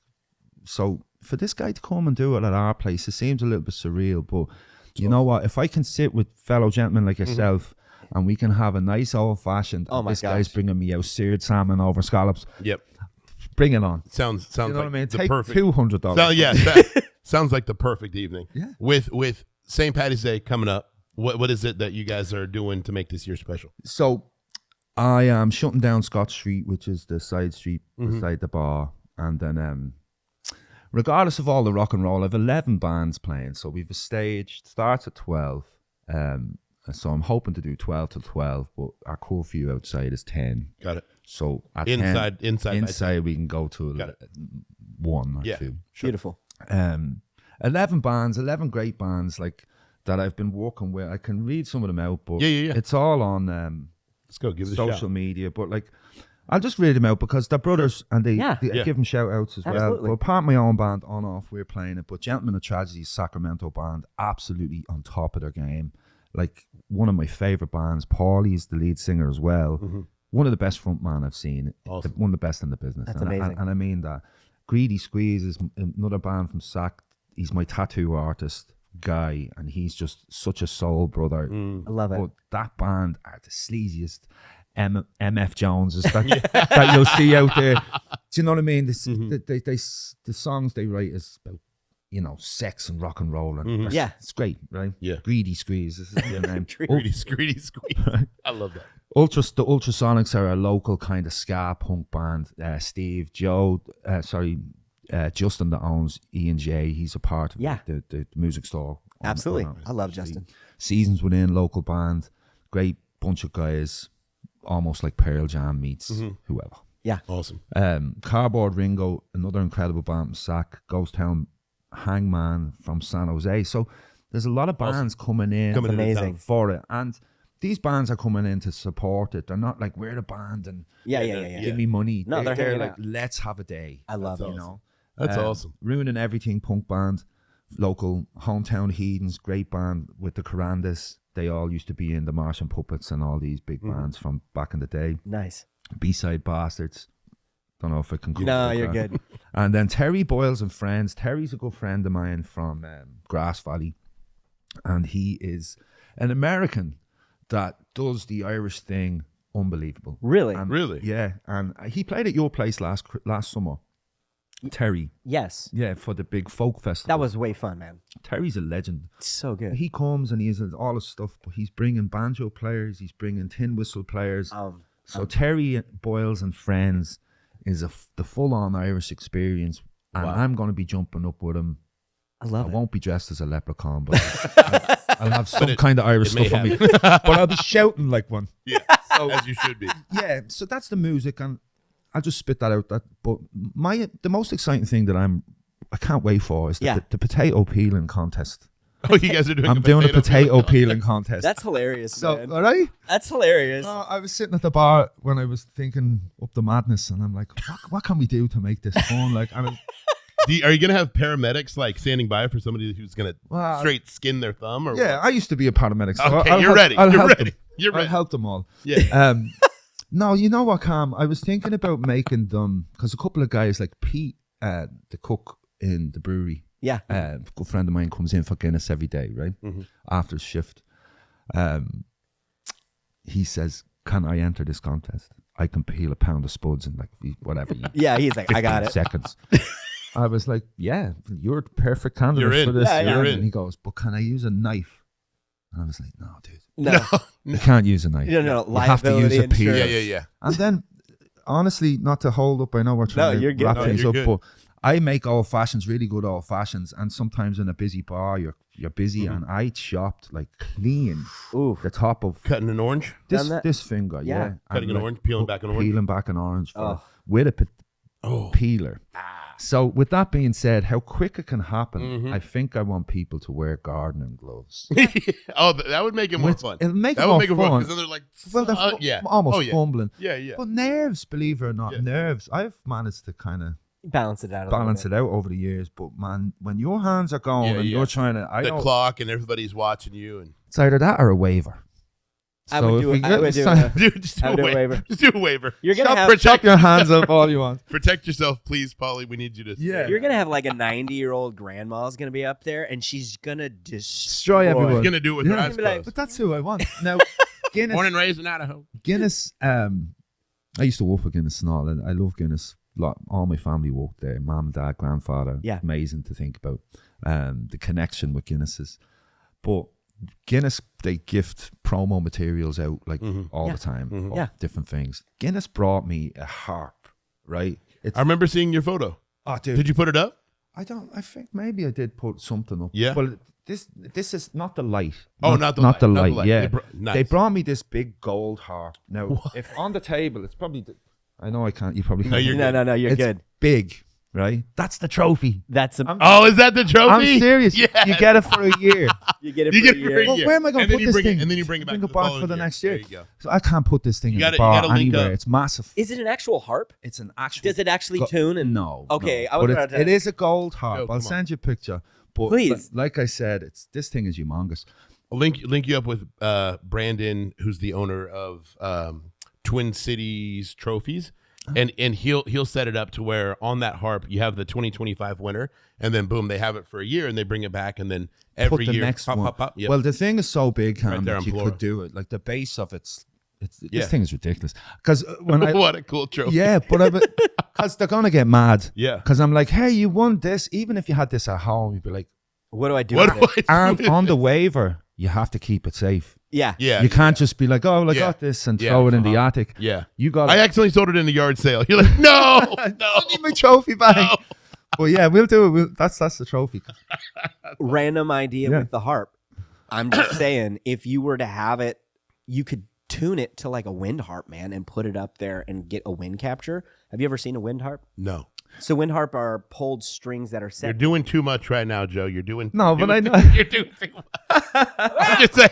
so for this guy to come and do it at our place, it seems a little bit surreal. But you know what? If I can sit with fellow gentlemen like yourself. And we can have a nice old fashioned. Oh my this gosh. guy's bringing me out seared salmon over scallops. Yep. Bring it on. Sounds You know like what I mean? the Take perfect. $200. So, yeah, sounds like the perfect evening. Yeah. With St. Paddy's Day coming up, what is it that you guys are doing to make this year special? So I am shutting down Scott Street, which is the side street beside the bar, and then regardless of all the rock and roll, I have 11 bands playing. So we've a stage starts at 12. So I'm hoping to do 12 till 12, but our curfew outside is 10. Got it. So at Inside we can go to 1 or 2. Sure. Beautiful. 11 bands, 11 great bands like that I've been working with. I can read some of them out, but it's all on Let's go give it a social shout. media. But like, I'll just read them out because they're brothers and they give them shout outs as Absolutely. well. But part of my own band, On Off, we're playing it. But Gentlemen of Tragedy, Sacramento band, absolutely on top of their game. Like one of my favorite bands. Paulie is the lead singer as well. One of the best frontman I've seen. Awesome. One of the best in the business. That's and amazing. And I mean that. Greedy Squeeze is another band from Sac. He's my tattoo artist guy, and he's just such a soul brother. I love it. But that band are the sleaziest MF Joneses that you'll see out there. Do you know what I mean? The songs they write is about, sex and rock and roll. And it's great, right? Yeah. Greedy Squeeze. This is their name. Greedy Squeeze. I love that. The Ultrasonics are a local kind of ska punk band. Justin that owns E&J, he's a part of the music store. Absolutely. I love Justin. Seasons Within, local band. Great bunch of guys. Almost like Pearl Jam meets whoever. Yeah. Awesome. Cardboard Ringo, another incredible band from Sac. Ghost Town Hangman from San Jose. So there's a lot of bands coming in amazing. For it. And these bands are coming in to support it. They're not like, we're the band and give me money. No, they're like, out. let's have a day. I love it. You know? That's awesome. Ruining Everything punk band. Local Hometown Heathens, great band with the Carandas. They all used to be in the Martian Puppets and all these big bands from back in the day. Nice. B-Side Bastards. Don't know if I can cover No, that. you're good. And then Terry Boyles and Friends. Terry's a good friend of mine from Grass Valley. And he is an American that does the Irish thing unbelievable. Really? And, Really? Yeah. And he played at your place last summer. Terry. Yes. Yeah, for the big folk festival. That was way fun, man. Terry's a legend. So good. He comes and he has all his stuff, but he's bringing banjo players, he's bringing tin whistle players. So Terry Boyles and Friends is the full-on Irish experience, and I'm going to be jumping up with him. I love it. I won't be dressed as a leprechaun, but I'll have some kind of Irish stuff on me. But I'll be shouting like one. Yeah, as you should be. Yeah, so that's the music, and I'll just spit that out. But the most exciting thing that I can't wait for is the potato peeling contest. Oh, you guys are doing I'm doing a potato peeling contest. That's hilarious, man. All right? That's hilarious. I was sitting at the bar when I was thinking up the madness, and I'm like, what can we do to make this fun? Like, I mean, are you gonna have paramedics like standing by for somebody who's gonna straight skin their thumb? Or yeah, what? I used to be a paramedic. So Okay, you're ready. You're ready. I'll help them all. Yeah. No, you know what, Cam? I was thinking about making them because a couple of guys like Pete, the cook in the brewery. Yeah. A good friend of mine comes in for Guinness every day, right? After his shift. He says, can I enter this contest? I can peel a pound of spuds in like whatever. Yeah, he's like, I got it. Seconds. I was like, yeah, you're the perfect candidate You're in. for this. Yeah, you're in. And he goes, but can I use a knife? And I was like, no, dude. No. You can't use a knife. No, You have to use a liability peel. insurance. Yeah. And then, honestly, not to hold up, I know we're trying you're to good. wrap No, things you're up, good. but I make old fashions, really good old fashions, and sometimes in a busy bar, you're busy, and I chopped like clean Ooh. the top of Cutting an orange, this finger, Yeah. yeah. cutting And an orange, peeling back an orange. peeling back an orange Oh. with a peeler. So with that being said, how quick it can happen, I think I want people to wear gardening gloves. Oh, that would make it more fun. It'll make that it would more make it fun. fun because then they're like, Well, they're yeah, almost fumbling. Yeah, yeah. But nerves, believe it or not, nerves. I've managed to kind of balance it out. Over the years. But man, when your hands are going and you're trying to, the clock and everybody's watching you, and it's either that or a waiver. I would do a just do a waiver. Just do a waiver. You're gonna have chop your hands up all you want. Protect yourself, please, Paulie. We need you to. Yeah. You're gonna have like a 90-year-old grandma's gonna be up there, and she's gonna destroy everyone. She's gonna do it with her eyes closed. But that's who I want. Now, Guinness. Born and raised in Idaho. Guinness. I used to work for Guinness and all, and I love Guinness. All my family worked there. Mom, dad, grandfather. Yeah. Amazing to think about. The connection with Guinnesses, but Guinness, they gift promo materials out like all the time, different things. Guinness brought me a harp, right? I remember seeing your photo. Oh, dude. Did you put it up? I think maybe I did put something up. Yeah. Well, this is not the light. Oh, not the light. Yeah. Nice. They brought me this big gold harp. Now, if on the table, it's probably. I know I can't. You probably can't. No, you're it's good. Big. Right, that's the trophy. That's is that the trophy? I'm serious. Yes. You get it for a year. You get it for a year. Well, where am I going to put this thing? And then you bring it back for the next year. There you go. So I can't put this thing in the bar anywhere. It's massive. Is it an actual harp? It's an actual. Does it actually tune? And no. Okay, no. But it is a gold harp. I'll send you a picture. But please, like I said, this thing is humongous. I'll link you up with Brandon, who's the owner of Twin Cities Trophies. And he'll set it up to where on that harp you have the 2025 winner, and then boom, they have it for a year, and they bring it back, and then every year next pop, one. pop, pop. Yep. Well, the thing is so big, Cam, there that you could do it. Like the base of this thing is ridiculous. Because when what a cool trophy. Yeah, but because they're gonna get mad. Yeah. Because I'm like, hey, you won this. Even if you had this at home, you'd be like, what do I do? And on the waiver, you have to keep it safe. Yeah. You can't just be like, oh, well, I got this and throw it in the attic. Yeah. You got I accidentally sold it in a yard sale. You're like, no, I need my trophy back. No. Well, yeah, we'll do it. That's the trophy. Random idea with the harp. I'm just saying, if you were to have it, you could tune it to like a wind harp, man, and put it up there and get a wind capture. Have you ever seen a wind harp? No. So wind harp are pulled strings that are set. You're doing too much right now, Joe. You're doing I know. You're doing too much. I'm just saying,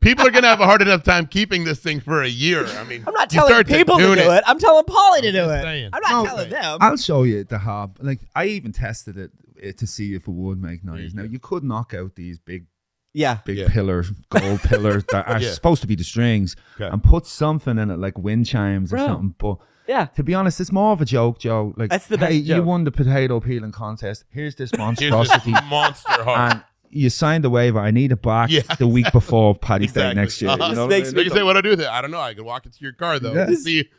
people are gonna have a hard enough time keeping this thing for a year. I mean, I'm not telling people to do it. I'm telling Paulie to do it. Saying. I'm not telling them. I'll show you the harp. Like I even tested it to see if it would make noise. Now you could knock out these big pillar, gold pillars that are supposed to be the strings, and put something in it like wind chimes or something. But to be honest, it's more of a joke, Joe. Like, that's the best joke. You won the potato peeling contest. Here's this monstrosity. Monster harp. And you signed the waiver. I need it back the week before Paddy's Day next year. You know what I mean? You say, what do I do with it? I don't know. I can walk it to your car, though. Yeah.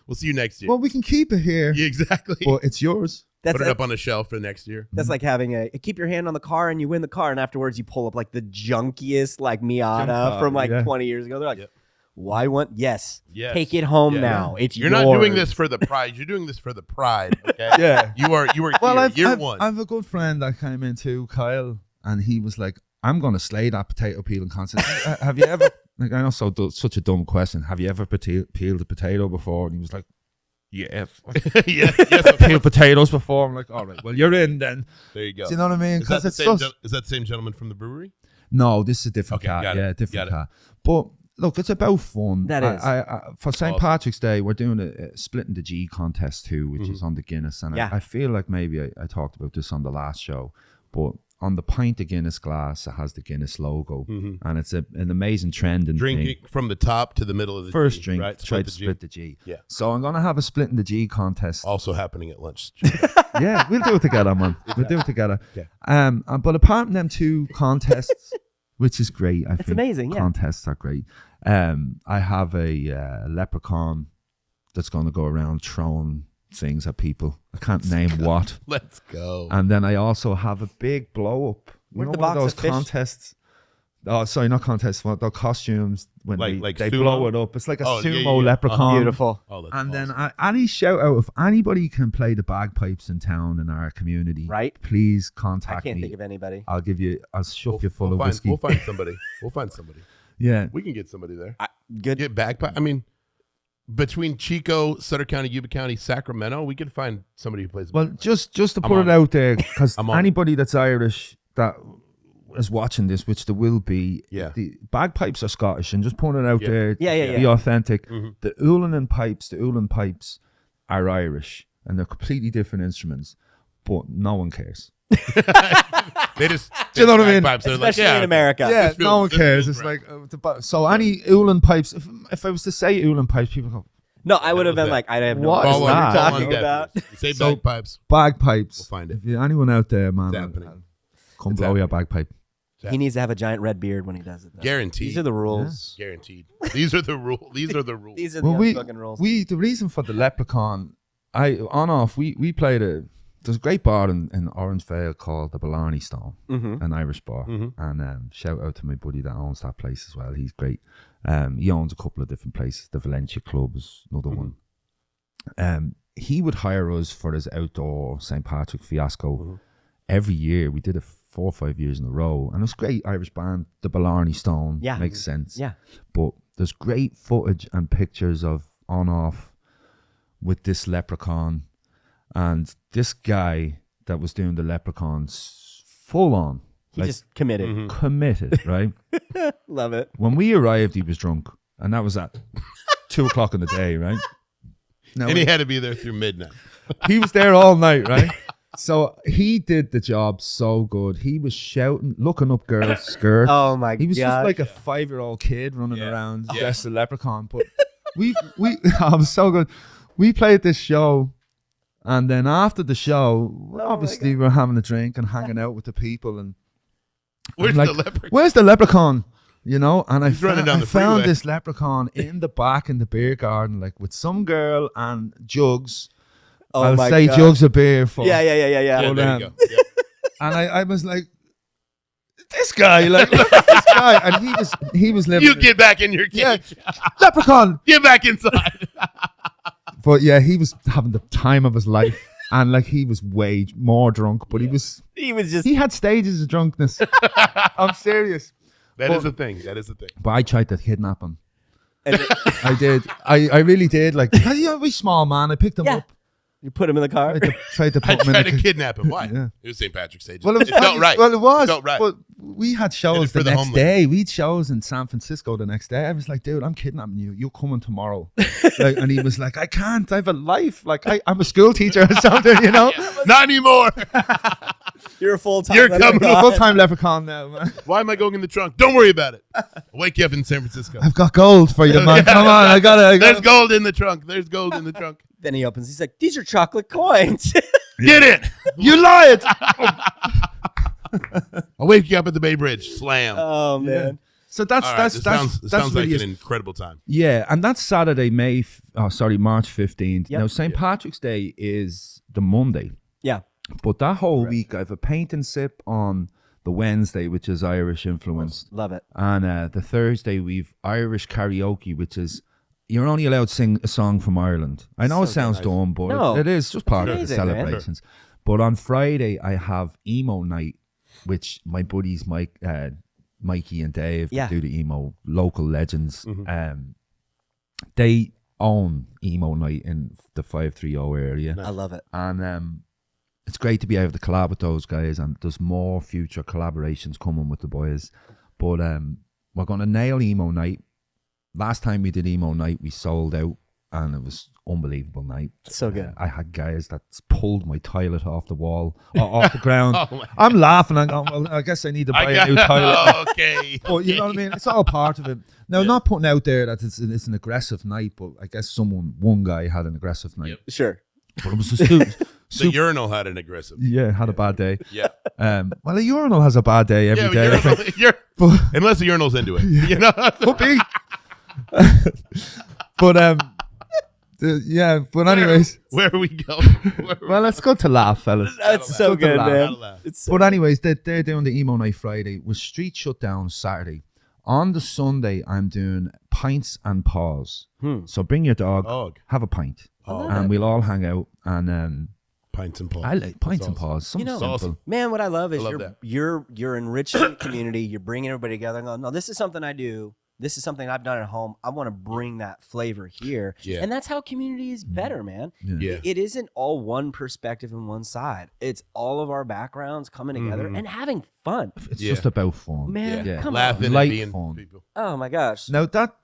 We'll see you next year. Well, we can keep it here. Yeah, exactly. Well, it's yours. Put it up on a shelf for next year. That's like having keep your hand on the car and you win the car, and afterwards you pull up like the junkiest like Miata from like 20 years ago. They're like, why want? Yes. Take it home now. It's You're yours. not doing this for the prize. You're doing this for the pride. Okay. You were well, year one. I have a good friend that came in too, Kyle, and he was like, I'm going to slay that potato peeling contest. Have you ever? Like, I know such a dumb question. Have you ever peeled a potato before? And he was like, yes. I've peeled potatoes before. I'm like, all right, well, you're in then. There you go. Do you know what I mean? Is that the same gentleman from the brewery? No, this is a different cat. Yeah, different cat. But look, it's about fun. That is. I for St. Patrick's Day, we're doing a splitting the G contest too, which is on the Guinness. And I feel like maybe I talked about this on the last show, but on the pint of Guinness glass, it has the Guinness logo, and it's an amazing trend. Drinking from the top to the middle of the first G, drink, right? try to split the G. Yeah. So I'm gonna have a splitting the G contest. Also happening at lunch. Yeah, we'll do it together, man. We'll do it together. Yeah. But apart from them two contests, which is great, I think amazing. Yeah. Contests are great. I have a leprechaun that's going to go around throwing things at people. I can't name what. Let's go. And then I also have a big blow up. You know, the one of box those of fish? Contests. Oh, sorry, not contests. Those costumes when like they sumo? blow it up. It's like a sumo leprechaun. Beautiful. Oh, that's And awesome. then any shout out, if anybody can play the bagpipes in town in our community, right? Please contact me. I can't think of anybody. I'll shove you full of whiskey. We'll find somebody. Yeah. We can get somebody there. Good. Get bagpipe. I mean, between Chico, Sutter County, Yuba County, Sacramento, we could find somebody who plays. Well, just to put it out there, because anybody that's Irish that is watching this, which there will be, the bagpipes are Scottish, and just putting it out there, be authentic. The Ulan pipes are Irish, and they're completely different instruments, but no one cares. They just, do you know what I mean? Especially in America. Yeah, no one cares. It's like so. Any Ulan pipes. If I was to say Ulan pipes, people go. No, I would have been like, I have no idea what you're talking about. You say bagpipes. Bagpipes. We'll find it. If anyone out there, man, come blow your bagpipe. He needs to have a giant red beard when he does it, though. Guaranteed. These are the rules. Yeah. Guaranteed. These are the rules. These are the rules. These are the unspoken rules. The reason for the Leprechaun, we played there's a great bar in Orangevale called the Blarney Stone, an Irish bar. And shout out to my buddy that owns that place as well. He's great. He owns a couple of different places. The Valencia Club is another one. He would hire us for his outdoor St. Patrick fiasco every year. We did it 4 or 5 years in a row, and it was great. Irish band, the Blarney Stone, makes sense. Yeah, but there's great footage and pictures of on-off with this Leprechaun, and this guy that was doing the Leprechauns full on. He just committed. Committed, right? Love it. When we arrived, he was drunk, and that was at 2 o'clock in the day, right? Now, and he had to be there through midnight. He was there all night, right? So he did the job so good. He was shouting, looking up girls' skirts. Oh my god! He was just like a 5-year-old kid running around dressed as a leprechaun. But we I was so good. We played this show, and then after the show, obviously we're having a drink and hanging out with the people. And where's the leprechaun? Where's the leprechaun? You know, and I freeway. found this leprechaun in the back in the beer garden, like with some girl and jugs. I'll say God. Jugs of beer for yeah. There you go. Yep. And I was like, this guy, and he was living. You get back in your cage. Yeah, leprechaun, get back inside. But yeah, he was having the time of his life, and like he was way more drunk, but he had stages of drunkenness. I'm serious. That is a thing. But I tried to kidnap him. I did. I really did. Like, we small man. I picked him up. You put him in the car? I tried to kidnap him. Why? Yeah. It was St. Patrick's Day. Well, it felt right. Well, it was. It felt right. But we had shows the next day. We had shows in San Francisco the next day. I was like, dude, I'm kidnapping you. You're coming tomorrow. And he was like, I can't. I have a life. Like, I'm a school teacher or something, you know? Not anymore. You're a full-time leprechaun. I'm a full-time leprechaun now, man. Why am I going in the trunk? Don't worry about it. I'll wake you up in San Francisco. I've got gold for you, man. Come on. I got it. There's gold in the trunk. Then he opens. He's like, "These are chocolate coins." Get it! You lied. I'll wake you up at the Bay Bridge. Slam. Oh man! Yeah. So that's sounds really like an incredible time. Yeah, and that's Saturday, March 15th. Yep. Now St. Patrick's Day is the Monday. Yeah. But that whole week, I have a paint and sip on the Wednesday, which is Irish influenced. Love it. And the Thursday, we've Irish karaoke, which is you're only allowed to sing a song from Ireland. I know it sounds dumb, but it is just part of the celebrations. Man. But on Friday, I have emo night, which my buddies Mikey and Dave do the emo, local legends. They own emo night in the 530 area. I love it. And it's great to be able to collab with those guys, and there's more future collaborations coming with the boys. But we're going to nail emo night. Last time we did emo night, we sold out, and it was unbelievable night. So good. I had guys that pulled my toilet off the wall, off the ground. I'm laughing. I'm going, well, I guess I need to buy a new toilet. Okay. But you know what I mean? It's all part of it. Now, not putting out there that it's an aggressive night, but I guess one guy had an aggressive night. Yep. Sure. But it was a the urinal had an aggressive. Yeah, had a bad day. Yeah. Well, a urinal has a bad day every day. Unless the urinal's into it. You know? Could be. But but anyways, where are we going? Well, let's go to laugh, fellas. That's so good, man. But anyways, they're doing the emo night Friday with street shut down Saturday. On the Sunday, I'm doing pints and paws. So bring your dog, have a pint, and we'll all hang out and pints and paws. I like pints and paws. Something simple. Man, what I love is you're enriching the community. You're bringing everybody together. And going, no, this is something I do this is something I've done at home. I want to bring that flavor here. Yeah. And that's how community is better, man. Yeah. It isn't all one perspective and one side. It's all of our backgrounds coming together and having fun. It's just about fun. Man, come laughing on. and Light being fun. people. Oh, my gosh. Now that,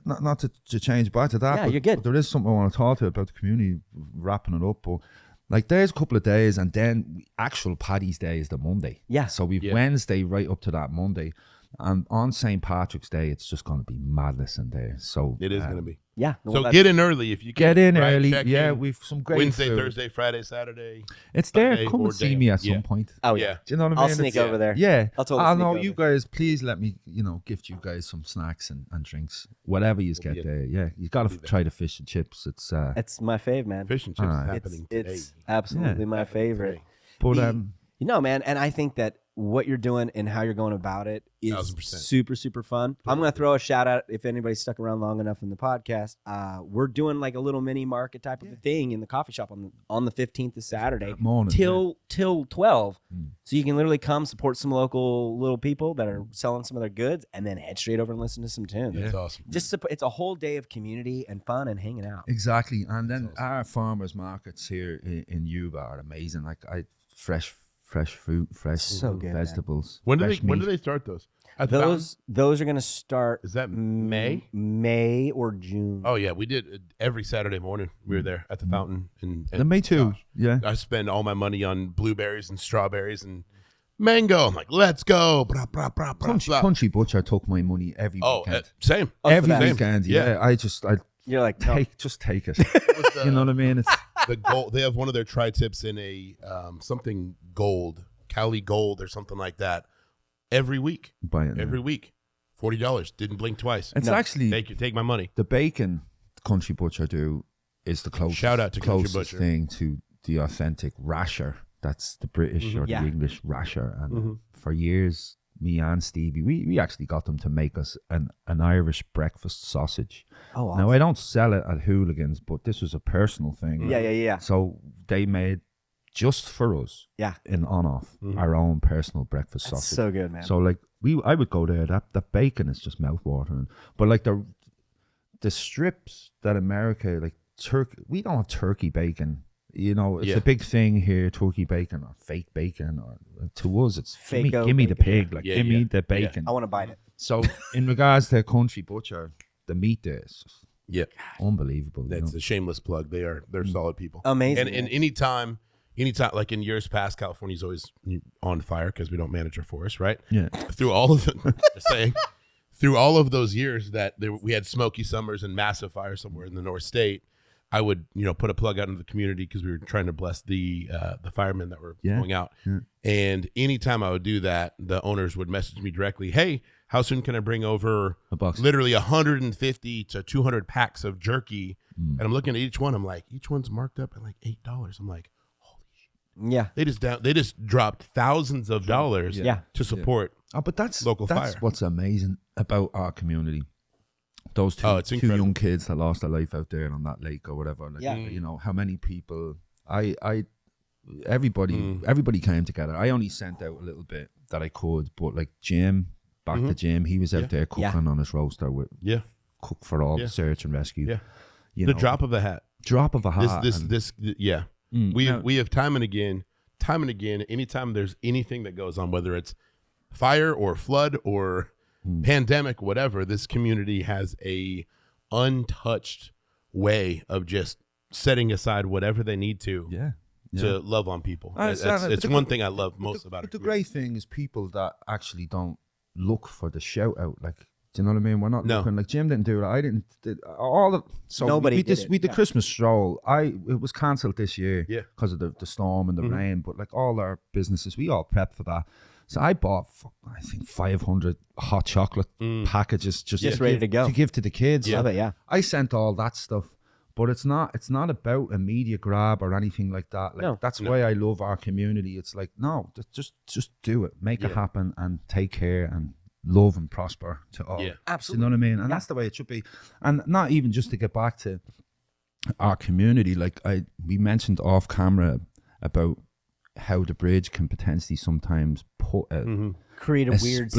not to change back to that, Yeah, but, you're good. but there is something I want to talk to you about the community, wrapping it up. But like there's a couple of days, and then actual Paddy's Day is the Monday. Yeah. So we've Wednesday right up to that Monday. And on St. Patrick's Day, it's just going to be madness in there. So It is going to be. Yeah. So get in early if you can. get in right? early. Check Yeah, in. we've some great Wednesday, food. Thursday, Friday, Saturday. It's there. Sunday Come or and see day. me at Yeah. some point. Oh, Yeah. yeah. Do you know what I mean? I'll sneak over there. Yeah. I'll totally know sneak you over. guys, please let me, gift you guys some snacks and drinks. Whatever you get there. Yeah. You got to try the fish and chips. It's It's my fave, man. Fish and chips is Alright. happening today. It's absolutely my favorite. today. but You know, man, and I think that what you're doing and how you're going about it is 1000%. super, super fun. I'm going to throw a shout out if anybody's stuck around long enough in the podcast. We're doing like a little mini market type of a thing in the coffee shop on the 15th of Saturday morning, till 12. So you can literally come support some local little people that are selling some of their goods and then head straight over and listen to some tunes. That's awesome. It's a whole day of community and fun and hanging out. exactly. And then our farmers markets here in Yuba are amazing. Like fresh fruit, fresh So good, man. vegetables. When do fresh when do meat. they start those? At the fountain? Those are going to start Is that May? May or June. Oh yeah, we did every Saturday morning. We were there at the fountain, and The May too. gosh, Yeah. I spend all my money on blueberries and strawberries and mango. I'm like, let's go. Blah, blah, blah, blah, blah. Country Butcher took my money every Oh, weekend. same. Every that. weekend, Yeah. I You're like, no. take it. You know what I mean? It's The gold. They have one of their tri-tips in a something gold, Cali Gold or something like that. Every week, buying it. every week, $40. Didn't blink twice. It's actually Take my money. the bacon Country Butcher do is the closest. Shout out to Country closest Butcher. thing to the authentic rasher. That's the British or the Yeah. English rasher. And for years, me and Stevie, we actually got them to make us an Irish breakfast sausage. Oh, wow. Now I don't sell it at Hooligans, but this was a personal thing. Yeah. So they made just for us, Yeah. in on-off, our own personal breakfast That's sausage. so good, man. So like I would go there. That bacon is just mouth-watering. But like the strips that America, like turkey, we don't have turkey bacon. It's a big thing here. Turkey bacon or fake bacon, or to us, it's Fake-o give me the bacon, pig. Like give me the bacon. I want to bite it. So in regards to Country Butcher, the meat there is just Yeah, unbelievable. that's a shameless plug. They're solid people. Amazing, And anytime, like in years past, California's always on fire because we don't manage our forests, right? Yeah. Through all of just saying, through all of those years that we had smoky summers and massive fire somewhere in the North State, I would put a plug out into the community because we were trying to bless the firemen that were going out. Yeah. And anytime I would do that, the owners would message me directly, "Hey, how soon can I bring over A box. literally 150 to 200 packs of jerky?" And I'm looking at each one. I'm like, each one's marked up at like $8. I'm like, holy shit! Yeah. They just dropped thousands of dollars Yeah. to support. Oh, but that's Local that's fire. what's amazing about our community. Those two, Oh, it's two incredible. young kids that lost their life out there on that lake or whatever. Like, Yeah. how many people? Everybody came together. I only sent out a little bit that I could, but like Jim, back to Jim, he was out there cooking on his roaster with Yeah, cook for all Yeah. the search and rescue. yeah. You know, Drop of a hat. drop of a hat. Yeah. We have time and again. Anytime there's anything that goes on, whether it's fire or flood or pandemic, whatever, this community has a untouched way of just setting aside whatever they need to love on people. It's one thing I love most about it. The great thing is people that actually don't look for the shout out. Like, do you know what I mean? We're not looking like Jim didn't do it. I didn't. So Nobody we did did it. We did Christmas stroll. It was cancelled this year because of the storm and the rain. But like all our businesses, we all prepped for that. So I bought, I think, 500 hot chocolate packages just ready to go to give to the kids. Love it, yeah. I sent all that stuff, but it's not about a media grab or anything like that. Like that's why I love our community. It's like just do it, make it happen, and take care and love and prosper to all. Yeah, absolutely. You know what I mean? And that's the way it should be. And not even just to get back to our community. Like we mentioned off camera about how the bridge can potentially sometimes put create a weird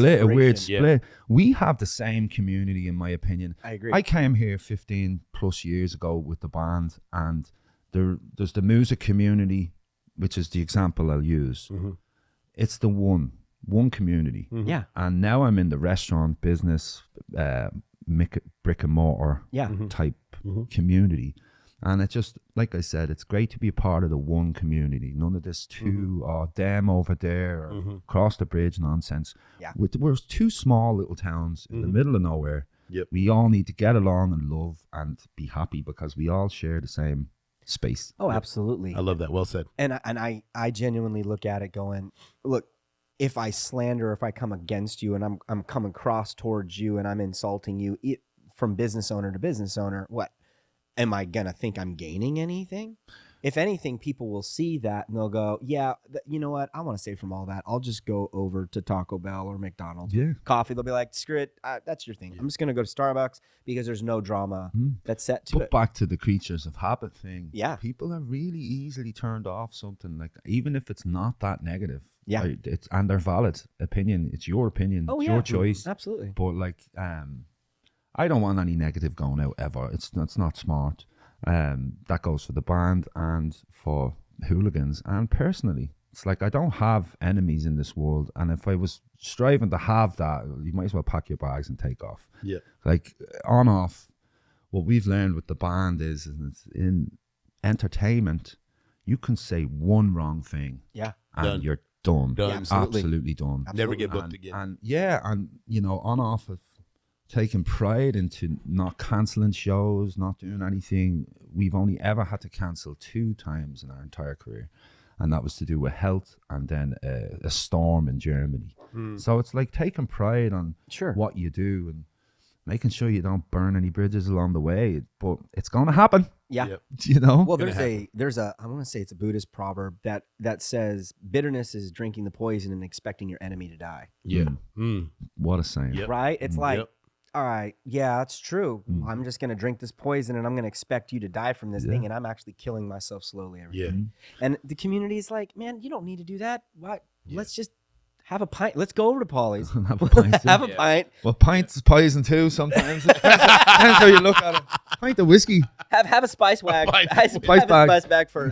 split. We have the same community, in my opinion. I agree. I came here 15 plus years ago with the band, and there's the music community, which is the example I'll use. It's the one community. Yeah. And now I'm in the restaurant business, brick and mortar type community. And it's just, like I said, it's great to be a part of the one community. None of this them over there or across the bridge nonsense. Yeah. We're two small little towns in the middle of nowhere. Yep. We all need to get along and love and be happy because we all share the same space. Oh, absolutely. I love that. Well said. And I genuinely look at it going, look, if I slander, if I come against you and I'm coming across towards you and I'm insulting you from business owner to business owner, what? Am I going to think I'm gaining anything? If anything, people will see that and they'll go, yeah, you know what? I want to save from all that. I'll just go over to Taco Bell or McDonald's. Yeah. Coffee, they'll be like, screw it. That's your thing. I'm just going to go to Starbucks because there's no drama that's set to it. But back to the creatures of habit thing. Yeah. People are really easily turned off something like that, even if it's not that negative. Yeah. And they're valid opinion. It's your opinion. Oh, it's yeah. your choice. Absolutely. But like, I don't want any negative going out ever. It's not smart. That goes for the band and for Hooligans. And personally, it's like I don't have enemies in this world. And if I was striving to have that, you might as well pack your bags and take off. Yeah. Like on off, what we've learned with the band is in entertainment, you can say one wrong thing. Yeah. And you're done. Yeah, absolutely done. Never get booked again. And on off of taking pride into not cancelling shows, not doing anything. We've only ever had to cancel 2 times in our entire career, and that was to do with health and then a storm in Germany. So it's like taking pride on what you do and making sure you don't burn any bridges along the way, but it's going to happen. Yeah. Yep. You know? Well, there's a I want to say it's a Buddhist proverb that says bitterness is drinking the poison and expecting your enemy to die. Yeah. What a saying. Yep. Right? It's like, Yep. all right, yeah, that's true. I'm just going to drink this poison and I'm going to expect you to die from this thing, and I'm actually killing myself slowly every day. And the community is like, man, you don't need to do that. Why? Let's just have a pint. Let's go over to Paulie's. Have a pint. Have a pint. Well, pints is poison too sometimes. It depends how you look at it. Pint of whiskey. Have a spice wag. Have a Spice bag. spice bag for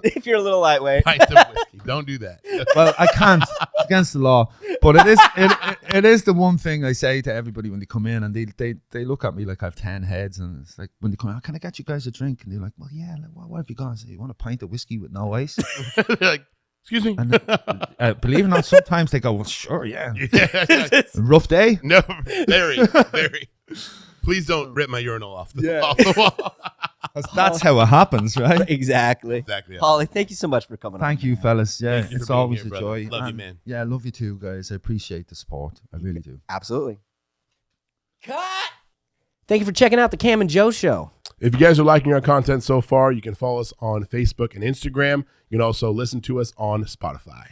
if you're a little lightweight. Pint of whiskey. Don't do that. Well, I can't. It's against the law. But it is the one thing I say to everybody when they come in, and they look at me like I have 10 heads, and it's like when they come in, can I get you guys a drink? And they're like, well, yeah. Like, what have you got? I say, you want a pint of whiskey with no ice? They're like, excuse me. And believe it or not, sometimes they go, well, sure, yeah. Rough day? No, very. Please don't rip my urinal off the wall. That's how it happens, right? Exactly. Paulie, thank you so much for coming on. Thank you, fellas. Yeah, it's always here, a joy. Love you, man. Yeah, I love you too, guys. I appreciate the support. I really do. Absolutely. Cut! Thank you for checking out the Cam and Joe Show. If you guys are liking our content so far, you can follow us on Facebook and Instagram. You can also listen to us on Spotify.